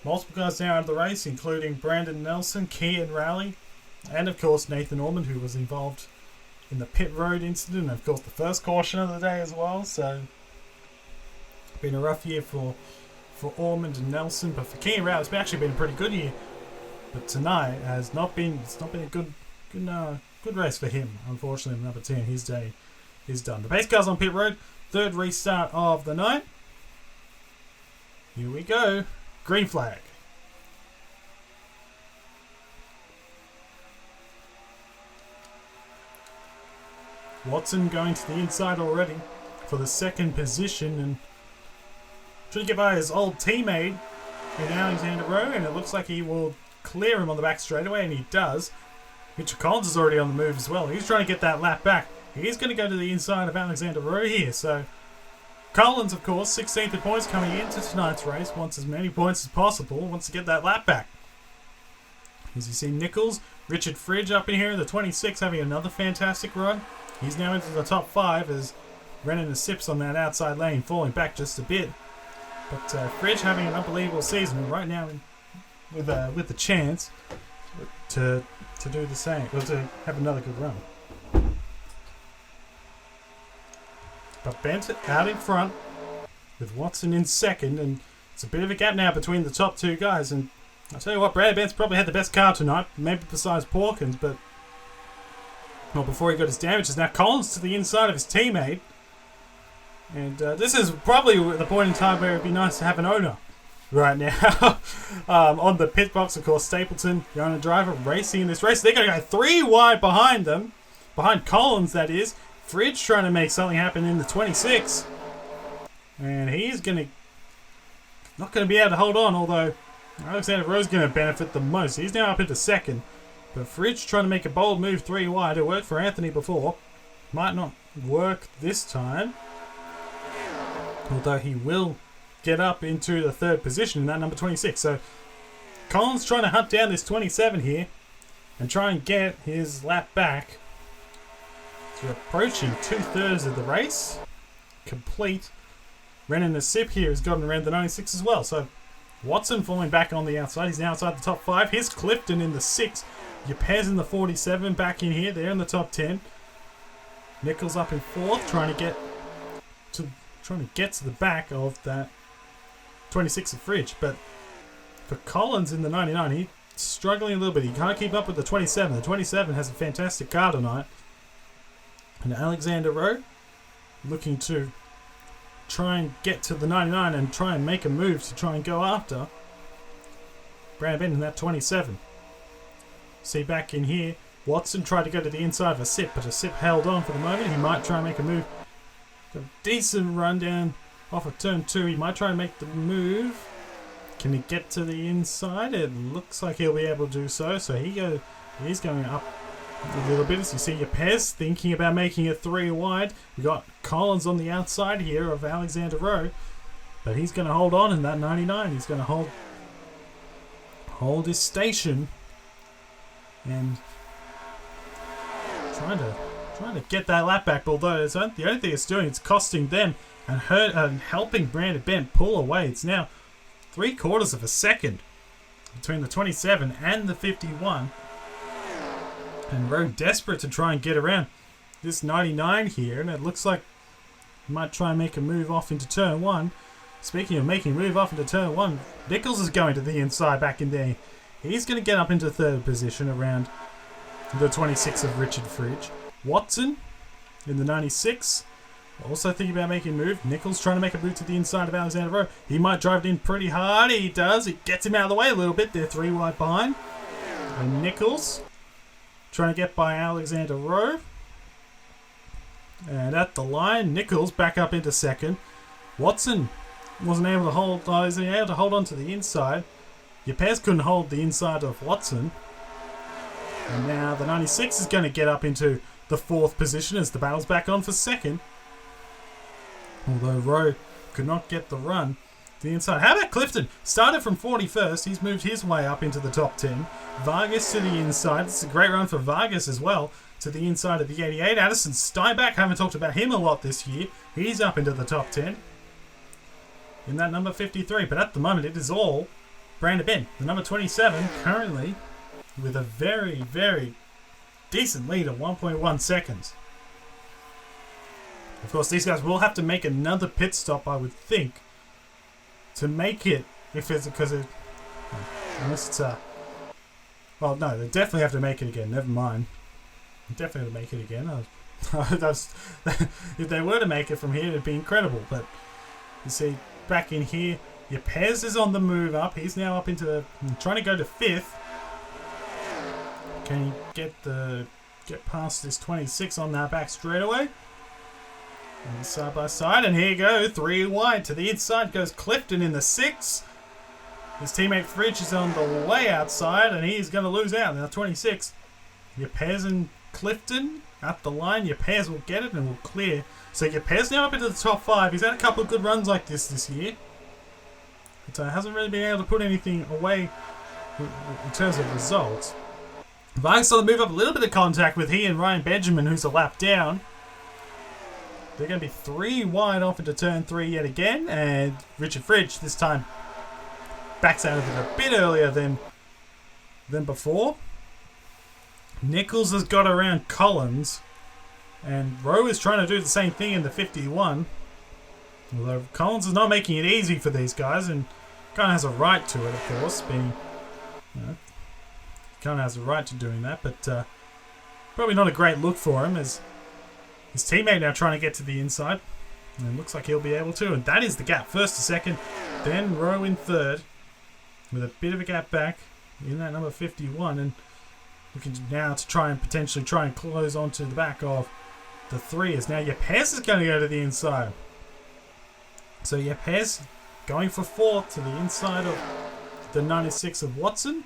multiple guys now out of the race, including Brandon Nelson, Kean Rowley, and of course Nathan Ormond, who was involved in the pit road incident, and of course the first caution of the day as well. So been a rough year for Ormond and Nelson, but for Kean Rowley it's actually been a pretty good year. But tonight has not been a good race for him. Unfortunately, number 10, his day is done. The pace car's on pit road. Third restart of the night. Here we go. Green flag. Watson going to the inside already for the second position and trying to get by his old teammate in Alexander Rowe, and it looks like he will clear him on the back straightaway, and he does. Mitchell Collins is already on the move as well. He's trying to get that lap back. He's going to go to the inside of Alexander Rowe here. So Collins, of course, 16th in points coming into tonight's race, wants as many points as possible, wants to get that lap back. As you see Nichols, Richard Fridge up in here in the 26, having another fantastic run. He's now into the top 5 as Renan Sips on that outside lane, falling back just a bit. But Fridge having an unbelievable season right now with the chance to do the same, or to have another good run. But Bent out in front with Watson in second, and it's a bit of a gap now between the top 2 guys. And I'll tell you what, Brad Bent's probably had the best car tonight, maybe besides Porkins, but before he got his damages. Now Collins to the inside of his teammate. And this is probably the point in time where it'd be nice to have an owner right now. On the pit box, of course, Stapleton, the owner driver, racing in this race. They're going to go 3 wide behind them. Behind Collins, that is. Fridge trying to make something happen in the 26. And he's not going to be able to hold on, although Alexander Rowe's going to benefit the most. He's now up into second. But Fridge trying to make a bold move 3 wide. It worked for Anthony before. Might not work this time. Although he will get up into the third position in that number 26. So Collins trying to hunt down this 27 here and try and get his lap back. So we're approaching 2/3 of the race complete. Renan Sip here has gotten around the 96 as well. So Watson falling back on the outside. He's now outside the top 5. Here's Clifton in the 6. Yepes in the 47 back in here. They're in the top 10. Nichols up in 4th, trying to get to the back of that 26 of Fridge. But for Collins in the 99, he's struggling a little bit. He can't keep up with the 27. The 27 has a fantastic car tonight. And Alexander Rowe looking to try and get to the 99 and try and make a move to try and go after Brad Bent in that 27. See back in here, Watson tried to go to the inside of a Sip, but a Sip held on for the moment. He might try and make a move. Got a decent run down off of turn 2. He might try and make the move. Can he get to the inside? It looks like he'll be able to do so. So he's going up a little bit. As you see Yepes thinking about making it 3 wide. We got Collins on the outside here of Alexander Rowe. But he's going to hold on in that 99. He's going to hold his station. And trying to get that lap back, although the only thing it's doing, it's costing them and helping Brandon Bent pull away. It's now 3/4 of a second between the 27 and the 51. And Rowe desperate to try and get around this 99 here, and it looks like he might try and make a move off into turn 1. Speaking of making a move off into turn 1, Nichols is going to the inside back in there. He's going to get up into 3rd position around the 26 of Richard Fridge. Watson in the 96 Also thinking about making a move. Nichols trying to make a move to the inside of Alexander Rowe. He might drive it in pretty hard. He does. It gets him out of the way a little bit. They're 3 wide behind. And Nichols trying to get by Alexander Rowe. And at the line, Nichols back up into second. Watson wasn't able to hold. Was able to hold on to the inside. Yepes couldn't hold the inside of Watson. And now the 96 is going to get up into the 4th position as the battle's back on for second. Although Rowe could not get the run to the inside. How about Clifton? Started from 41st. He's moved his way up into the top 10. Vargas to the inside. It's a great run for Vargas as well. To the inside of the 88. Addison Steinbach. Haven't talked about him a lot this year. He's up into the top 10. In that number 53. But at the moment it is all Brandon Bent. The number 27 currently with a very, very decent lead of 1.1 seconds. Of course, these guys will have to make another pit stop, I would think, to make it. If it's because it, unless it's well, no, they definitely have to make it again. Never mind, they definitely have to make it again. If they were to make it from here, it'd be incredible. But you see, back in here, Yepes is on the move up. He's now up into trying to go to 5th. Can he get past this 26 on that back straightaway? And side by side, and here you go, 3 wide. To the inside goes Clifton in the 6. His teammate Fridge is on the way outside, and he's going to lose out. Now 26. Yepes and Clifton at the line. Yepes will get it and will clear. So Yepes now up into the top 5. He's had a couple of good runs like this year. But hasn't really been able to put anything away in terms of results. Vargas on the move up, a little bit of contact with he and Ryan Benjamin, who's a lap down. They're going to be 3 wide off into turn 3 yet again. And Richard Fridge this time backs out of it a bit earlier than before. Nichols has got around Collins. And Rowe is trying to do the same thing in the 51. Although Collins is not making it easy for these guys. And kind of has a right to it, of course. Being, kind of has a right to doing that. But probably not a great look for him as his teammate now trying to get to the inside. And it looks like he'll be able to. And that is the gap. First to second. Then Rowe in third. With a bit of a gap back in that number 51. And looking now to try and potentially close onto the back of the 3. As now Yepes is going to go to the inside. So Yepes going for 4th to the inside of the 96 of Watson.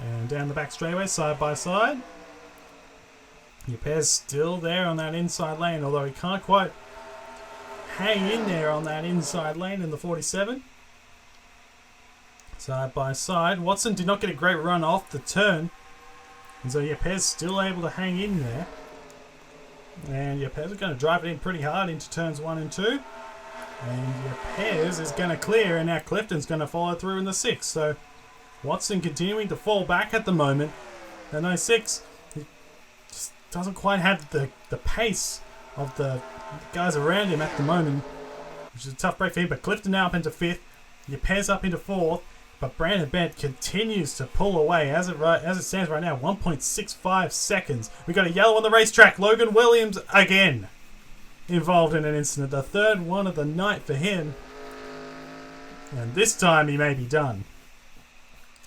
And down the back straightaway, side by side. Yepes still there on that inside lane, although he can't quite hang in there on that inside lane in the 47. Side by side. Watson did not get a great run off the turn. And so Yepes still able to hang in there. And Yepes is going to drive it in pretty hard into turns 1 and 2. And Yepes is going to clear, and now Clifton's going to follow through in the 6. So Watson continuing to fall back at the moment. The 96 just doesn't quite have the pace of the guys around him at the moment, which is a tough break for him. But Clifton now up into 5th. Yepes up into 4th. But Brandon Bent continues to pull away as it stands right now. 1.65 seconds. We got a yellow on the racetrack. Logan Williams again involved in an incident. The 3rd one of the night for him. And this time he may be done.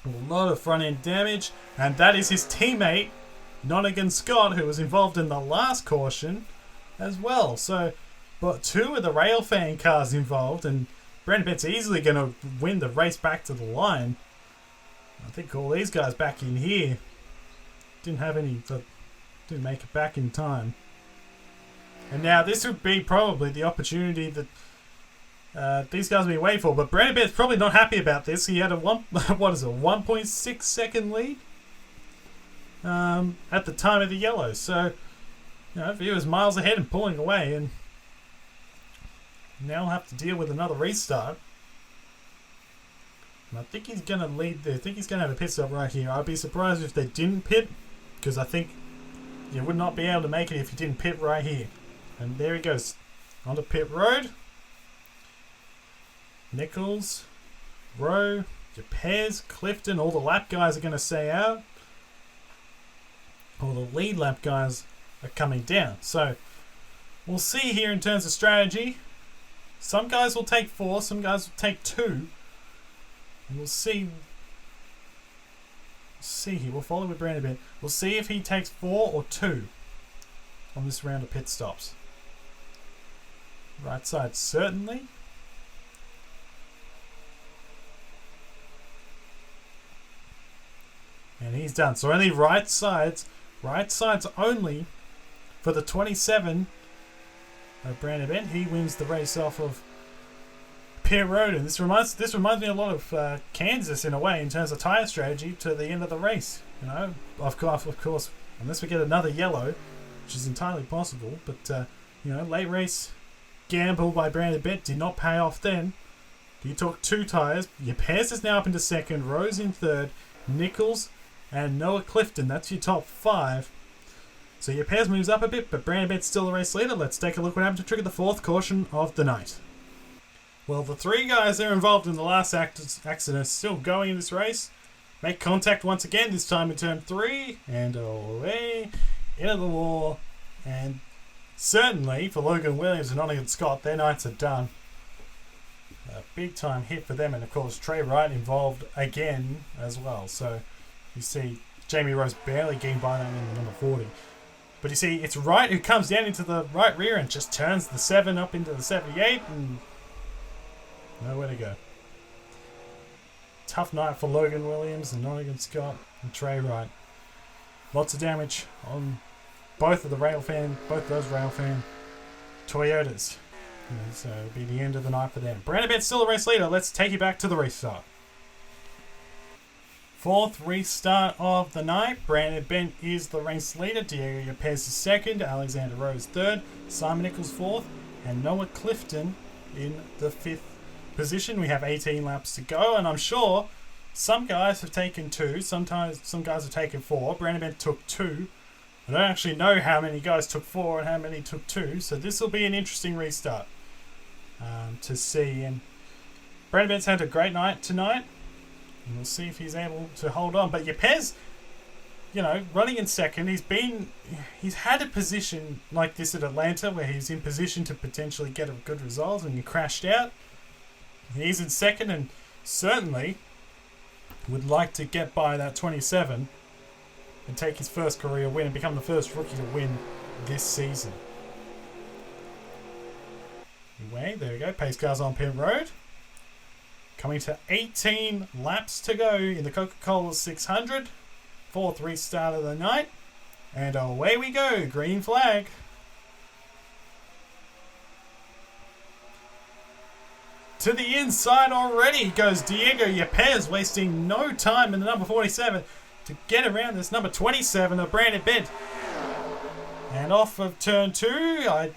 A lot of front end damage. And that is his teammate, Nonigan Scott, who was involved in the last caution as well. So, but 2 of the Railfan cars involved, and Brandon Bent's easily going to win the race back to the line. I think all these guys back in here didn't make it back in time. And now this would be probably the opportunity that these guys will be waiting for. But Brandon Bent's probably not happy about this. He had a 1.6 second lead at the time of the yellow. So, he was miles ahead and pulling away, and now he'll have to deal with another restart. And I think he's going to lead there. I think he's going to have a pit stop right here. I'd be surprised if they didn't pit, because I think you would not be able to make it if you didn't pit right here. And there he goes onto pit road. Nichols, Rowe, Yepes, Clifton, all the lap guys are going to stay out. All the lead lap guys are coming down. So we'll see here in terms of strategy. Some guys will take 4, some guys will take 2. And we'll see. See here, we'll follow with Brandon a bit. We'll see if he takes 4 or 2 on this round of pit stops. Right side, certainly. And he's done. So only right sides only for the 27 of Brandon Bent. He wins the race off of pit road, and this reminds me a lot of Kansas in a way in terms of tyre strategy to the end of the race. You know, of course, unless we get another yellow, which is entirely possible. But you know, late race gamble by Brandon Bent did not pay off. Then he took 2 tyres. Your Pairs is now up into second, Rose in third, Nichols and Noah Clifton. That's your top 5. So your Pairs moves up a bit, but Brandon Bent's still the race leader. Let's take a look what happened to trigger the 4th caution of the night. Well, the 3 guys that are involved in the last accident are still going in this race. Make contact once again, this time in turn 3, and away into the wall. And certainly for Logan Williams and Nottingham Scott, their nights are done. A big time hit for them, and of course Trey Wright involved again as well. So you see Jamie Rose barely getting by them in the number 40. But you see, it's Wright who comes down into the right rear and just turns the 7 up into the 78, and nowhere to go. Tough night for Logan Williams and Nottingham Scott and Trey Wright. Lots of damage on both of those Railfan Toyotas. So it'll be the end of the night for them. Brandon Bent's still the race leader. Let's take you back to the restart. 4th restart of the night. Brandon Bent is the race leader. Diego Yepes is second. Alexander Rose third. Simon Nichols 4th. And Noah Clifton in the 5th position. We have 18 laps to go, and I'm sure some guys have taken 2. Sometimes some guys have taken 4. Brandon Bent took 2. I don't actually know how many guys took 4 and how many took 2. So this will be an interesting restart to see. And Brandon Bent's had a great night tonight. And we'll see if he's able to hold on. But Yepes, you know, running in second, he's had a position like this at Atlanta where he's in position to potentially get a good result, and he crashed out. He's in second and certainly would like to get by that 27 and take his first career win and become the first rookie to win this season. Anyway, there we go. Pace cars on pit road. Coming to 18 laps to go in the Coca-Cola 600. 4th restart of the night. And away we go. Green flag. To the inside already goes Diego Yepes, wasting no time in the number 47 to get around this number 27 of Brandon Bent. And off of turn 2, I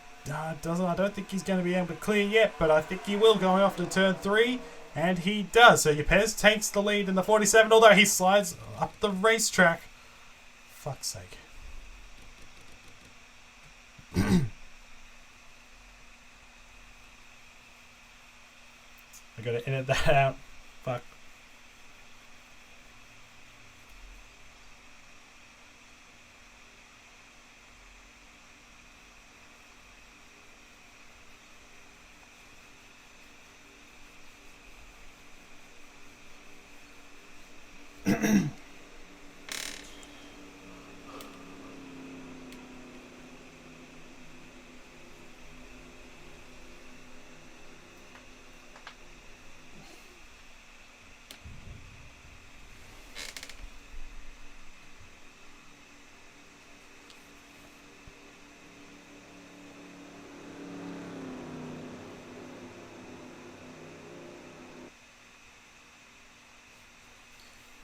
don't think he's going to be able to clear yet, but I think he will going off to turn 3. And he does. So Yepes takes the lead in the 47, although he slides up the racetrack. Fuck's sake. I gotta edit that out. Fuck.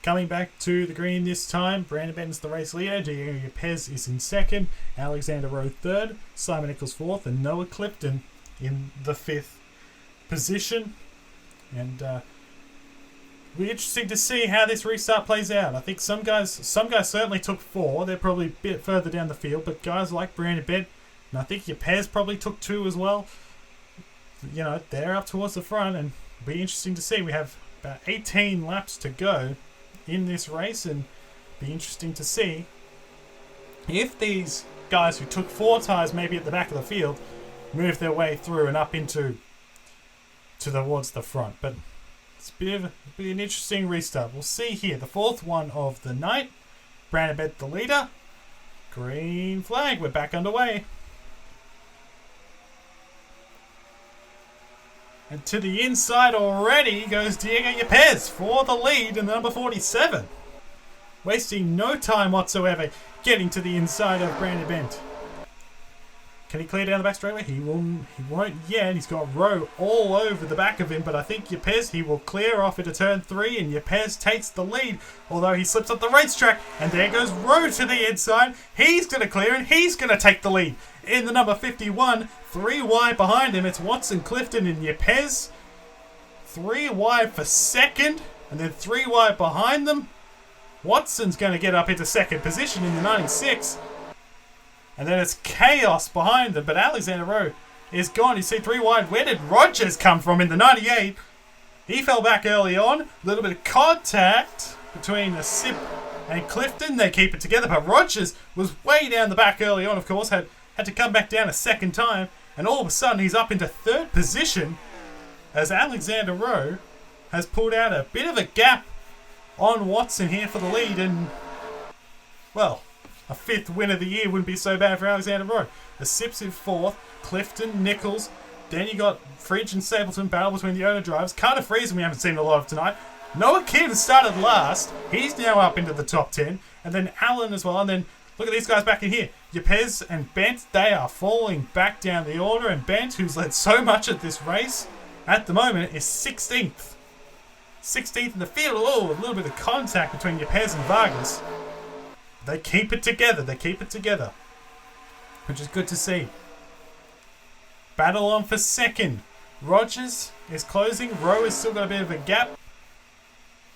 Coming back to the green this time, Brandon Benton's the race leader, Diego Yepes is in second, Alexander Rowe third, Simon Nichols 4th, and Noah Clifton in the 5th position. And it'll be interesting to see how this restart plays out. I think some guys certainly took 4. They're probably a bit further down the field, but guys like Brandon Benton, and I think Yepes probably took 2 as well. You know, they're up towards the front, and it'll be interesting to see. We have about 18 laps to go in this race, and be interesting to see if these guys who took 4 tyres maybe at the back of the field move their way through and up towards the front. But it's be an interesting restart. We'll see here. The fourth one of the night. Brandon Bent the leader. Green flag. We're back underway. And to the inside already goes Diego Yepes for the lead in number 47. Wasting no time whatsoever getting to the inside of Brandon Bent. Can he clear down the back straightaway? He won't yet. He's got Rowe all over the back of him, but I think Yepes, he will clear off into turn 3, and Yepes takes the lead, although he slips up the racetrack, and there goes Rowe to the inside. He's going to clear, and he's going to take the lead. In the number 51, 3 wide behind him, it's Watson, Clifton, and Yepes. 3 wide for second, and then 3 wide behind them. Watson's going to get up into second position in the 96. And then it's chaos behind them, but Alexander Rowe is gone. You see 3 wide. Where did Rogers come from in the 98? He fell back early on. A little bit of contact between the Sip and Clifton. They keep it together, but Rogers was way down the back early on, of course. Had to come back down a second time. And all of a sudden, he's up into third position as Alexander Rowe has pulled out a bit of a gap on Watson here for the lead. And, well, a 5th win of the year wouldn't be so bad for Alexander Rowe. The Sips in 4th, Clifton, Nichols. Then you got Fridge and Stapleton, battle between the owner drivers. Carter Friesen we haven't seen a lot of tonight. Noah Kim started last. He's now up into the top 10. And then Allen as well. And then look at these guys back in here. Yepes and Bent, they are falling back down the order. And Bent, who's led so much at this race, at the moment is 16th. 16th in the field. Oh, a little bit of contact between Yepes and Vargas. They keep it together. They keep it together. Which is good to see. Battle on for second. Rogers is closing. Rowe has still got a bit of a gap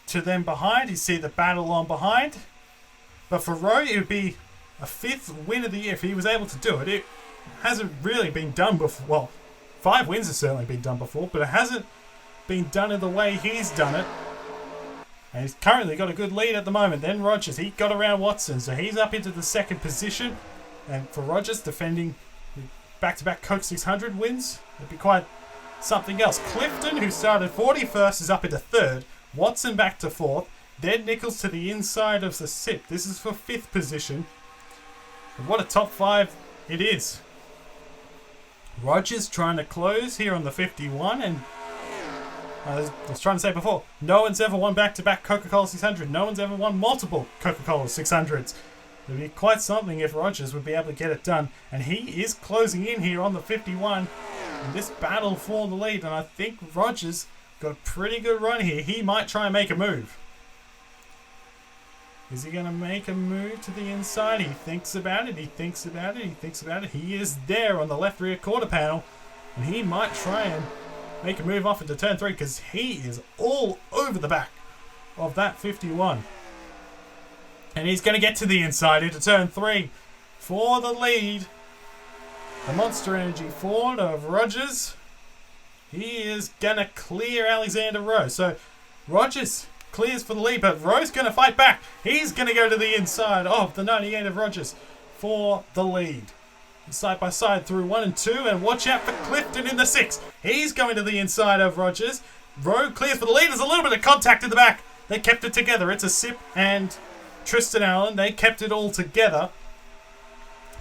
to them behind. You see the battle on behind. But for Rowe, it would be a 5th win of the year if he was able to do it. It hasn't really been done before. Well, 5 wins have certainly been done before, but it hasn't been done in the way he's done it. And he's currently got a good lead at the moment. Then Rogers, he got around Watson, so he's up into the second position. And for Rogers, defending back-to-back Coke 600 wins, it'd be quite something else. Clifton, who started 41st, is up into 3rd. Watson back to 4th. Then Nichols to the inside of the Sip. This is for 5th position. And what a top 5 it is. Rogers trying to close here on the 51, and I was trying to say before, no one's ever won back-to-back Coca-Cola 600. No one's ever won multiple Coca-Cola 600s. It would be quite something if Rogers would be able to get it done. And he is closing in here on the 51 in this battle for the lead. And I think Rogers got a pretty good run here. He might try and make a move. Is he going to make a move to the inside? He thinks about it. He thinks about it. He thinks about it. He is there on the left rear quarter panel. And he might try and make a move off into turn 3 because he is all over the back of that 51. And he's going to get to the inside into turn 3 for the lead. The Monster Energy Ford of Rogers. He is going to clear Alexander Rowe. So Rogers clears for the lead, but Rowe's going to fight back. He's going to go to the inside of the 98 of Rogers for the lead. Side by side through 1 and 2, and watch out for Clifton in the 6. He's going to the inside of Rogers. Rowe clears for the lead. There's a little bit of contact in the back. They kept it together. It's a Sip and Tristan Allen. They kept it all together.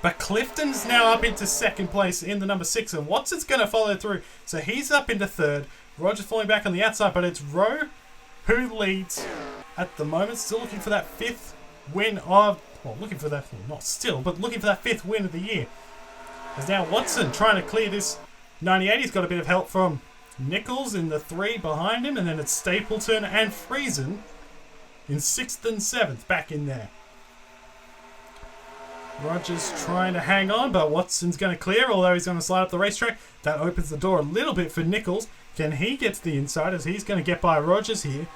But Clifton's now up into second place in the number 6, and Watson's going to follow through. So he's up into 3rd. Rogers falling back on the outside, but it's Rowe who leads at the moment. Still looking for that 5th win of... Well, looking for that... Not still, but looking for that 5th win of the year. There's now Watson trying to clear this 98. He's got a bit of help from Nichols in the 3 behind him. And then it's Stapleton and Friesen in 6th and 7th back in there. Rogers trying to hang on, but Watson's going to clear, although he's going to slide up the racetrack. That opens the door a little bit for Nichols. Can he get to the inside as he's going to get by Rogers here?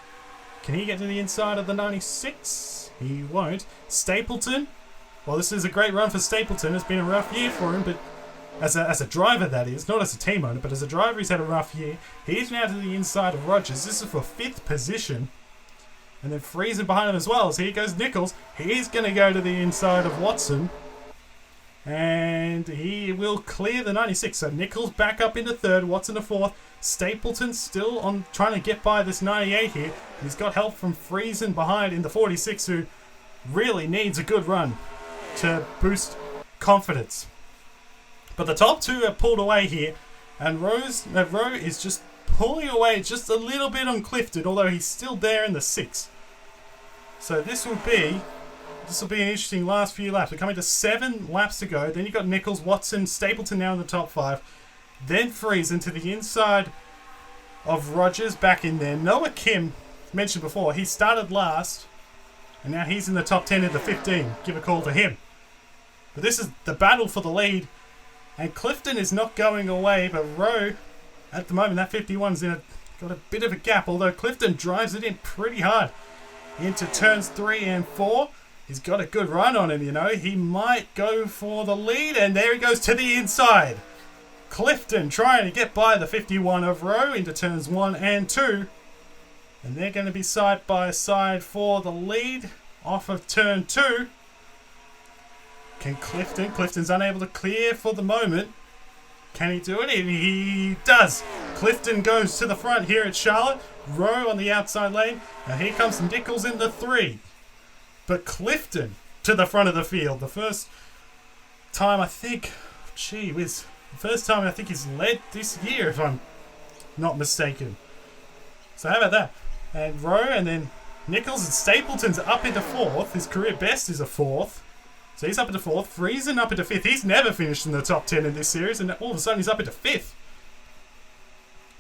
Can he get to the inside of the 96? He won't. Stapleton. Well, this is a great run for Stapleton. It's been a rough year for him, but as a driver, that is. Not as a team owner, but as a driver, he's had a rough year. He's now to the inside of Rogers. This is for 5th position. And then Friesen behind him as well. As here goes Nichols. He's going to go to the inside of Watson. And he will clear the 96. So Nichols back up into third. Watson to fourth. Stapleton still on trying to get by this 98 here. He's got help from Friesen behind in the 46, who really needs a good run to boost confidence. But the top two are pulled away here. And Rowe is just pulling away just a little bit on Clifton, although he's still there in the 6. So this will be an interesting last few laps. We're coming to 7 laps to go. Then you've got Nichols, Watson, Stapleton now in the top 5. Then Friesen to the inside of Rogers back in there. Noah Kim, mentioned before, he started last. And now he's in the top 10 of the 15. Give a call to him. But this is the battle for the lead. And Clifton is not going away. But Rowe, at the moment, that 51's got a bit of a gap. Although Clifton drives it in pretty hard into turns 3 and 4. He's got a good run on him, you know. He might go for the lead, and there he goes to the inside. Clifton trying to get by the 51 of Rowe into turns 1 and 2. And they're going to be side by side for the lead off of turn 2. Can Clifton's unable to clear for the moment. Can he do it? He does. Clifton goes to the front here at Charlotte. Rowe on the outside lane. And here comes Nichols in the 3. But Clifton to the front of the field. The first time I think, he's led this year, if I'm not mistaken. So how about that? And Rowe, and then Nichols and Stapleton's up into 4th. His career best is a 4th. So he's up into 4th. Friesen up into 5th. He's never finished in the top 10 in this series, and all of a sudden he's up into 5th.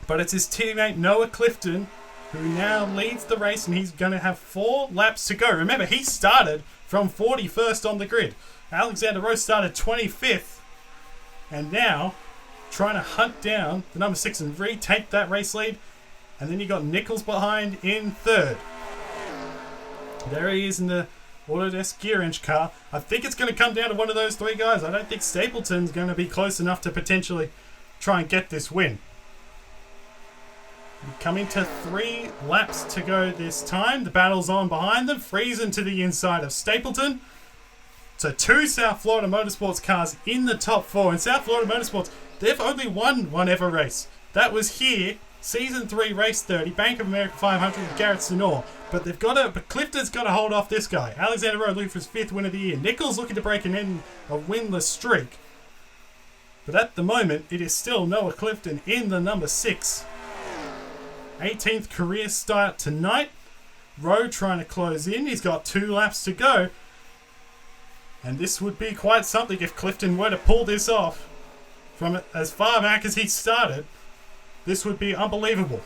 But it's his teammate Noah Clifton who now leads the race, and he's going to have 4 laps to go. Remember, he started from 41st on the grid. Alexander Rowe started 25th, and now trying to hunt down the number 6 and retake that race lead. And then you got Nichols behind in 3rd. There he is in the Autodesk gear inch car. I think it's going to come down to one of those 3 guys. I don't think Stapleton's going to be close enough to potentially try and get this win. Coming to 3 laps to go this time. The battle's on behind them. Friesen to the inside of Stapleton. So 2 South Florida Motorsports cars in the top 4. And South Florida Motorsports, they've only won one ever race. That was here, Season 3, Race 30, Bank of America 500 with Garrett Sonor. But Clifton's got to hold off this guy. Alexander Rowe looking for his 5th win of the year. Nichols looking to break a winless streak. But at the moment, it is still Noah Clifton in the number 6. 18th career start tonight. Rowe trying to close in. He's got 2 laps to go. And this would be quite something if Clifton were to pull this off from as far back as he started. This would be unbelievable.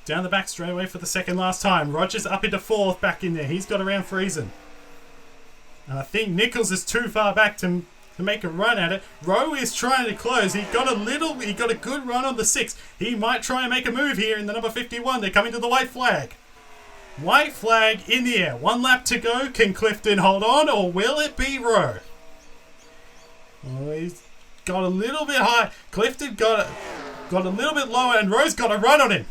Down the back straightaway for the second last time. Rogers up into 4th back in there. He's got around Friesen. And I think Nichols is too far back to make a run at it. Rowe is trying to close. He got a good run on the 6. He might try and make a move here in the number 51. They're coming to the white flag. White flag in the air. 1 lap to go. Can Clifton hold on, or will it be Rowe? Oh, he's got a little bit high. Clifton got a little bit lower, and Rowe's got a run on him.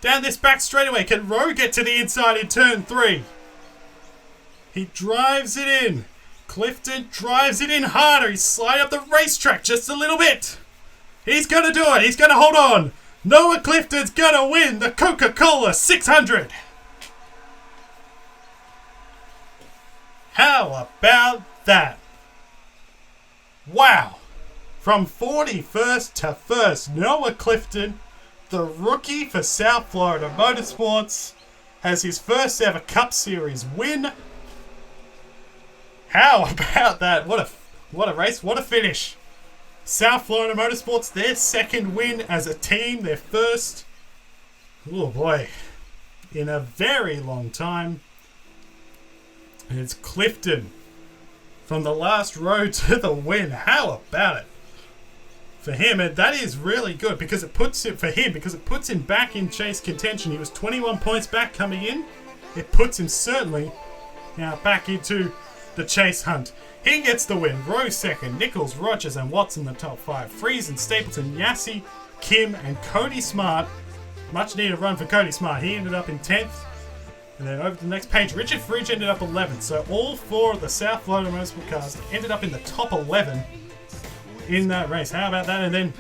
Down this back straightaway. Can Rowe get to the inside in turn 3? He drives it in. Clifton drives it in harder. He's sliding up the racetrack just a little bit. He's going to do it. He's going to hold on. Noah Clifton's going to win the Coca-Cola 600. How about that? Wow. From 41st to 1st, Noah Clifton, the rookie for South Florida Motorsports, has his first ever Cup Series win. How about that? What a race, what a finish. South Florida Motorsports, their second win as a team, their first, oh boy, in a very long time. And it's Clifton from the last row to the win. How about it? For him, and that is really good because it puts him back in chase contention. He was 21 points back coming in. It puts him certainly now back into the chase hunt. He gets the win. Rowe second, Nichols, Rogers, and Watson the top 5. Friesen, Stapleton, Yassi, Kim, and Cody Smart. Much needed run for Cody Smart. He ended up in 10th. And then over to the next page, Richard Fridge ended up 11th. So all 4 of the South Florida Motorsport cars ended up in the top 11 in that race. How about that? And then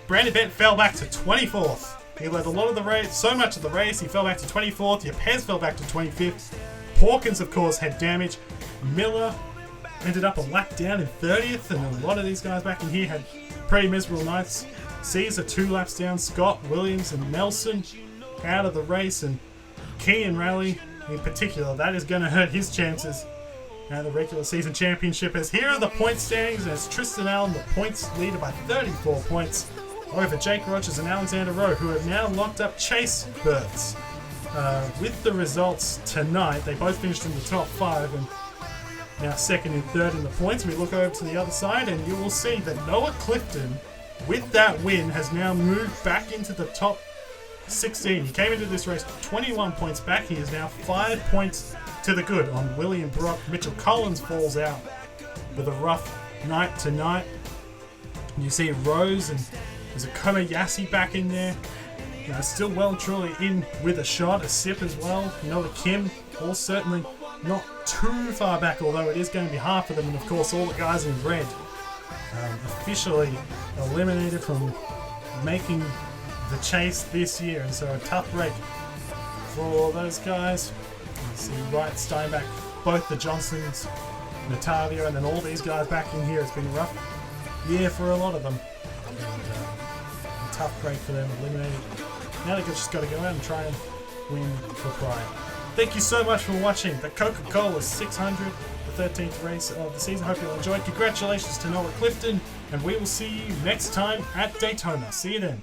Brandon Bent fell back to 24th. He led a lot of the race, so much of the race, he fell back to 24th. Yepes fell back to 25th. Hawkins, of course, had damage. Miller ended up a lap down in 30th, and a lot of these guys back in here had pretty miserable nights. Caesar 2 laps down. Scott, Williams, and Nelson out of the race, and Kean Rally in particular, that is going to hurt his chances at the regular season championship. As here are the point standings, as Tristan Allen, the points leader by 34 points over Jake Rogers and Alexander Rowe, who have now locked up chase berths. With the results tonight, they both finished in the top 5 and now second and third in the points. We look over to the other side and you will see that Noah Clifton, with that win, has now moved back into the top 16. He came into this race 21 points back. He is now 5 points to the good on William Brock. Mitchell Collins falls out with a rough night tonight. You see Rose and there's a Kobayashi back in there. You know, still well and truly in with a shot. A sip as well. Noah Kim, all certainly not too far back, although it is going to be half of them. And of course, all the guys in red officially eliminated from making the chase this year. And so a tough break for those guys. You see Wright, Steinbach, both the Johnsons, Natalia, and then all these guys back in here. It's been a rough year for a lot of them. And, a tough break for them, eliminated. Now they've just got to go out and try and win for pride. Thank you so much for watching the Coca-Cola 600, the 13th race of the season. Hope you all enjoyed. Congratulations to Noah Clifton, and we will see you next time at Daytona. See you then.